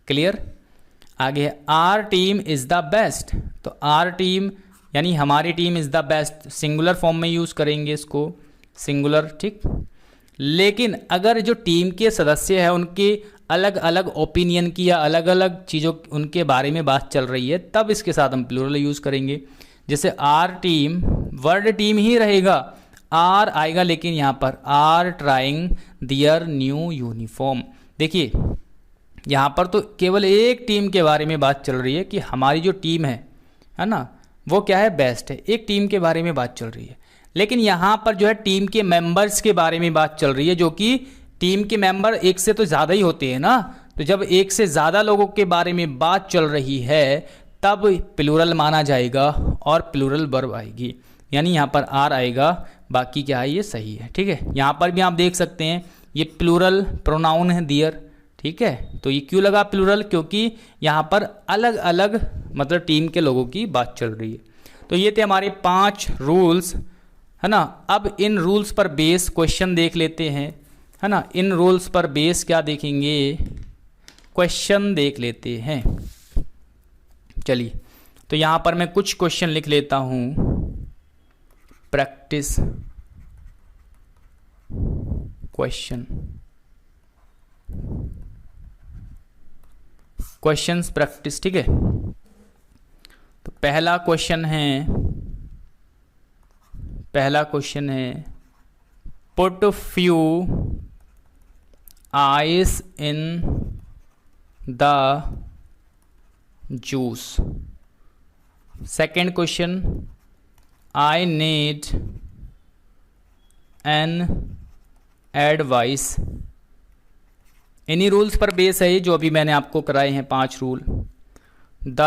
क्लियर। आगे our team is the best. तो आर टीम यानी हमारी team is the best, singular form में यूज़ करेंगे इसको, सिंगुलर, ठीक। लेकिन अगर जो टीम के सदस्य हैं उनके अलग अलग ओपिनियन की या अलग अलग चीज़ों उनके बारे में बात चल रही है, तब इसके साथ हम प्लूरल यूज़ करेंगे। जैसे आर टीम, वर्ड टीम ही रहेगा, आर आएगा, लेकिन यहाँ पर are trying their new uniform. देखिए यहाँ पर तो केवल एक टीम के बारे में बात चल रही है कि हमारी जो टीम है ना, वो क्या है, बेस्ट है, एक टीम के बारे में बात चल रही है। लेकिन यहाँ पर जो है टीम के मेंबर्स के बारे में बात चल रही है, जो कि टीम के मेंबर एक से तो ज़्यादा ही होते हैं ना, तो जब एक से ज़्यादा लोगों के बारे में बात चल रही है तब प्लूरल माना जाएगा और प्लूरल वर्ब आएगी, यानी यहाँ पर आर आएगा, बाकी क्या है ये सही है। ठीक है, यहाँ पर भी आप देख सकते हैं ये प्लूरल प्रोनाउन है दियर। ठीक है, तो ये क्यों लगा प्लूरल, क्योंकि यहाँ पर अलग अलग मतलब टीम के लोगों की बात चल रही है। तो ये थे हमारे 5 रूल्स, है ना। अब इन रूल्स पर बेस क्वेश्चन देख लेते हैं, है ना। इन रूल्स पर बेस क्या देखेंगे, क्वेश्चन देख लेते हैं। चलिए, तो यहाँ पर मैं कुछ क्वेश्चन लिख लेता हूँ। Practice question, questions practice. ठीक है, तो पहला क्वेश्चन है put few ice in the juice. Second question, I need an advice. इन्हीं रूल्स पर बेस है जो अभी मैंने आपको कराए हैं 5 rule. The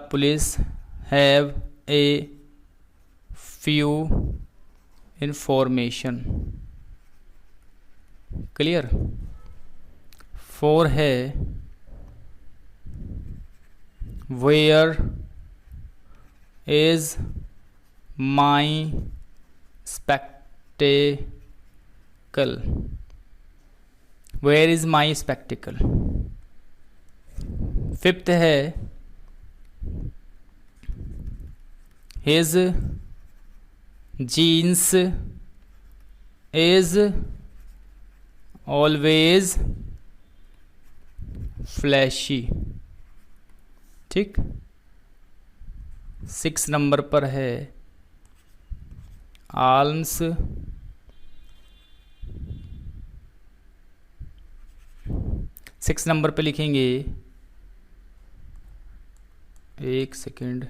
police have a few information. Clear. 4 है where is my spectacle, where is my spectacle। 5th है his jeans is always flashy। ठीक। 6 नंबर पर है आल्म्स सिक्स नंबर पे लिखेंगे, एक सेकेंड,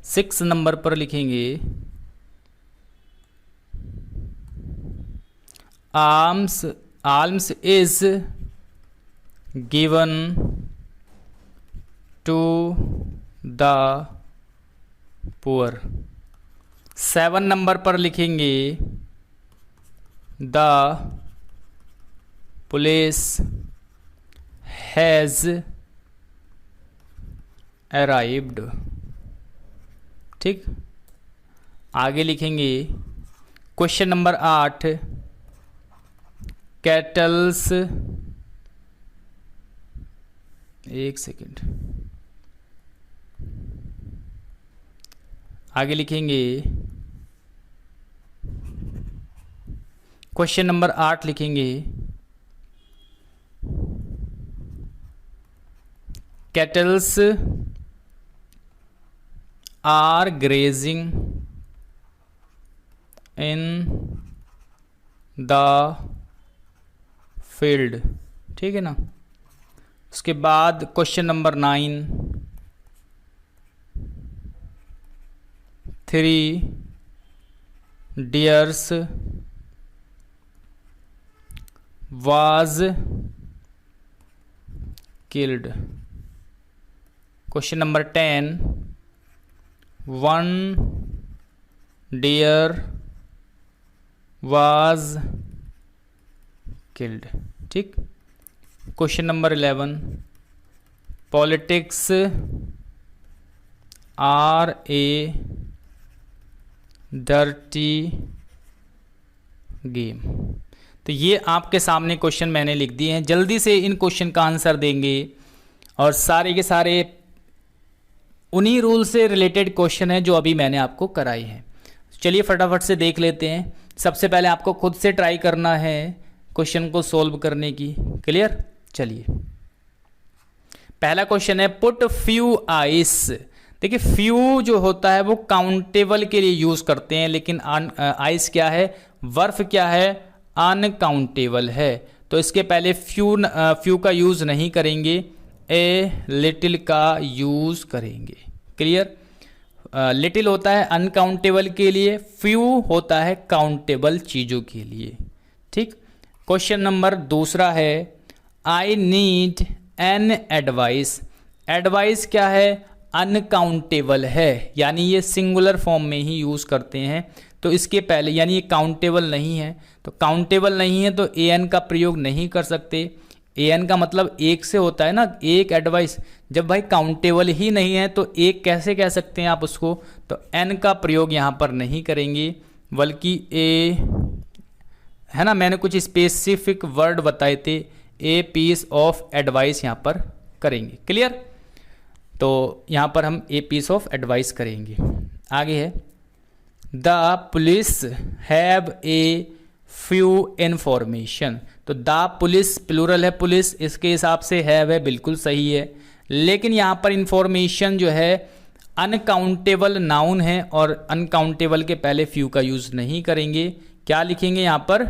6 नंबर पर लिखेंगे alms is given to the poor. 7 number पर लिखेंगे द पुलिस हैज़ अराइव्ड। ठीक। आगे लिखेंगे क्वेश्चन नंबर 8, कैटल्स, एक सेकेंड, आगे लिखेंगे क्वेश्चन नंबर 8 लिखेंगे cattles are grazing in the field. ठीक है ना। उसके बाद question number 9, 3 dears was killed। Question number 10, 1 deer was killed। ठीक। Question number 11, politics are a dirty game. तो ये आपके सामने क्वेश्चन मैंने लिख दिए हैं, जल्दी से इन क्वेश्चन का आंसर देंगे और सारे के सारे उन्हीं रूल से रिलेटेड क्वेश्चन हैं जो अभी मैंने आपको कराए हैं। चलिए फटाफट से देख लेते हैं। सबसे पहले आपको खुद से ट्राई करना है क्वेश्चन को सॉल्व करने की। क्लियर? चलिए, पहला क्वेश्चन है पुट फ्यू आइस। देखिए फ्यू जो होता है वो काउंटेबल के लिए यूज करते हैं, लेकिन आइस क्या है, बर्फ क्या है, अनकाउंटेबल है। तो इसके पहले फ्यू का यूज नहीं करेंगे, ए लिटिल का यूज करेंगे। क्लियर? लिटिल होता है अनकाउंटेबल के लिए, फ्यू होता है काउंटेबल चीजों के लिए। ठीक। क्वेश्चन नंबर दूसरा है आई नीड एन एडवाइस। एडवाइस क्या है, अनकाउंटेबल है, यानी ये सिंगुलर फॉर्म में ही यूज करते हैं। तो इसके पहले यानी ये काउंटेबल नहीं है, तो काउंटेबल नहीं है तो ए एन का प्रयोग नहीं कर सकते। ए एन का मतलब एक से होता है ना, एक एडवाइस। जब भाई काउंटेबल ही नहीं है तो एक कैसे कह सकते हैं आप उसको, तो एन का प्रयोग यहाँ पर नहीं करेंगे, बल्कि ए है ना, मैंने कुछ स्पेसिफिक वर्ड बताए थे, ए पीस ऑफ एडवाइस यहाँ पर करेंगे। क्लियर? तो यहाँ पर हम ए पीस ऑफ एडवाइस करेंगे। आगे है the police have a few information. तो द पुलिस प्लूरल है पुलिस, इसके हिसाब से हैव है, बिल्कुल सही है। लेकिन यहाँ पर इंफॉर्मेशन जो है अनकाउंटेबल नाउन है, और अनकाउंटेबल के पहले फ्यू का यूज नहीं करेंगे। क्या लिखेंगे यहाँ पर,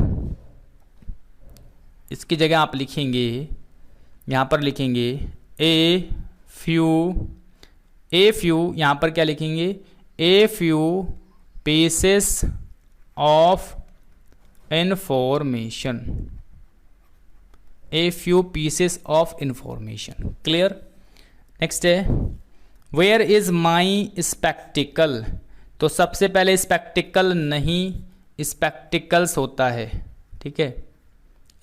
इसकी जगह आप लिखेंगे, यहाँ पर लिखेंगे ए फ्यू, यहाँ पर क्या लिखेंगे, a few pieces of information, a few pieces of information. Clear? Next है वेयर इज माई स्पेक्टिकल। तो सबसे पहले स्पेक्टिकल नहीं, स्पेक्टिकल्स होता है। ठीक है,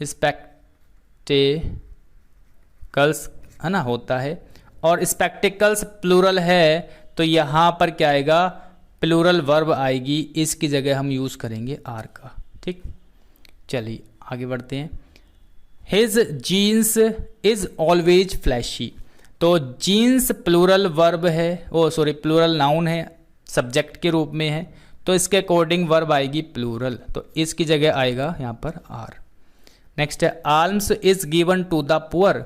स्पेक्टिकल्स है ना, होता है, और स्पेक्टिकल्स प्लूरल है, तो यहाँ पर क्या आएगा, प्लूरल वर्ब आएगी, इसकी जगह हम यूज करेंगे आर का। ठीक, चलिए आगे बढ़ते हैं। His jeans is always flashy. तो जीन्स प्लूरल वर्ब है, प्लूरल नाउन है, सब्जेक्ट के रूप में है, तो इसके अकॉर्डिंग वर्ब आएगी प्लूरल, तो इसकी जगह आएगा यहाँ पर आर। नेक्स्ट है alms is given to the poor.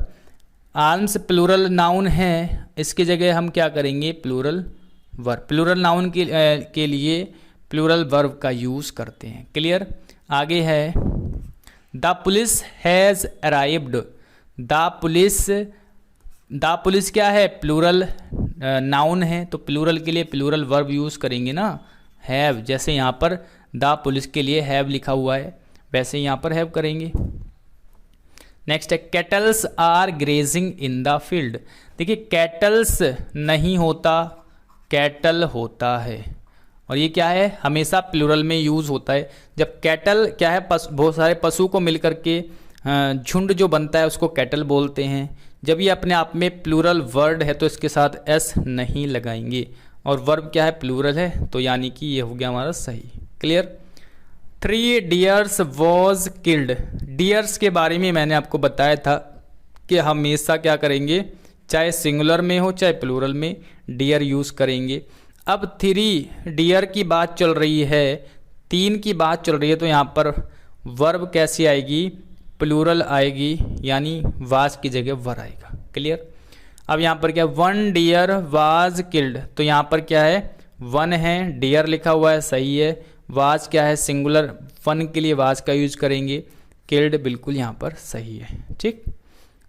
Alms plural noun है, इसकी जगह हम क्या करेंगे, प्लूरल वर्ब। प्लूरल नाउन के लिए प्लूरल वर्ब का यूज करते हैं। क्लियर? आगे है the police has arrived. The police क्या है, प्लूरल नाउन है, तो प्लूरल के लिए प्लूरल वर्ब यूज करेंगे ना, हैव। जैसे यहाँ पर द पुलिस के लिए हैव लिखा हुआ है, वैसे यहाँ पर हैव करेंगे। नेक्स्ट है cattles are grazing in the field. देखिए कैटल्स नहीं होता, कैटल होता है, और ये क्या है, हमेशा प्लूरल में यूज होता है। जब कैटल क्या है, बहुत सारे पशु को मिलकर के झुंड जो बनता है उसको कैटल बोलते हैं। जब ये अपने आप में प्लूरल वर्ड है तो इसके साथ एस नहीं लगाएंगे, और वर्ब क्या है, प्लूरल है, तो यानी कि ये हो गया हमारा सही। Clear? 3 dears was killed. Dears के बारे में मैंने आपको बताया था कि हमेशा क्या करेंगे, चाहे सिंगुलर में हो चाहे प्लूरल में, डियर यूज करेंगे। अब 3 डियर की बात चल रही है, 3 की बात चल रही है, तो यहाँ पर वर्ब कैसी आएगी, प्लूरल आएगी, यानी वाज की जगह वर आएगा। क्लियर? अब यहाँ पर क्या, 1 डियर वाज किल्ड, तो यहाँ पर क्या है, 1 है, डियर लिखा हुआ है, सही है। वाज क्या है, सिंगुलर, 1 के लिए वाज का यूज करेंगे, किल्ड बिल्कुल यहाँ पर सही है। ठीक,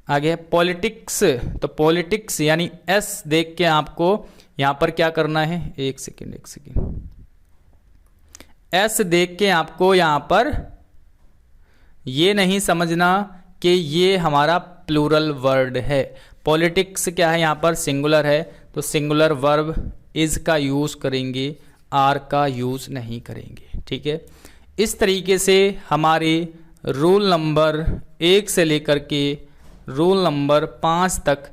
आगे है पॉलिटिक्स। तो पॉलिटिक्स यानी एस देख के आपको यहाँ पर क्या करना है, एक सेकेंड, एस देख के आपको यहाँ पर ये नहीं समझना कि ये हमारा प्लूरल वर्ड है। पॉलिटिक्स क्या है, यहाँ पर सिंगुलर है, तो सिंगुलर वर्ब इज का यूज करेंगे, आर का यूज नहीं करेंगे। ठीक है, इस तरीके से हमारे रूल नंबर 1 से लेकर के रूल नंबर 5 तक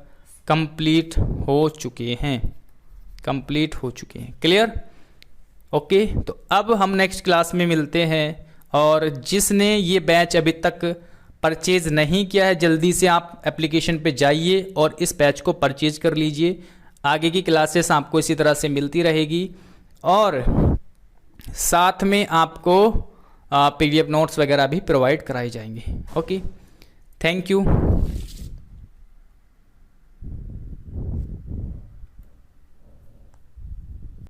कंप्लीट हो चुके हैं, क्लियर? ओके, तो अब हम नेक्स्ट क्लास में मिलते हैं, और जिसने ये बैच अभी तक परचेज नहीं किया है, जल्दी से आप एप्लीकेशन पे जाइए और इस बैच को परचेज कर लीजिए। आगे की क्लासेस आपको इसी तरह से मिलती रहेगी, और साथ में आपको PDF नोट्स वगैरह भी प्रोवाइड कराए जाएंगे। Okay, thank you.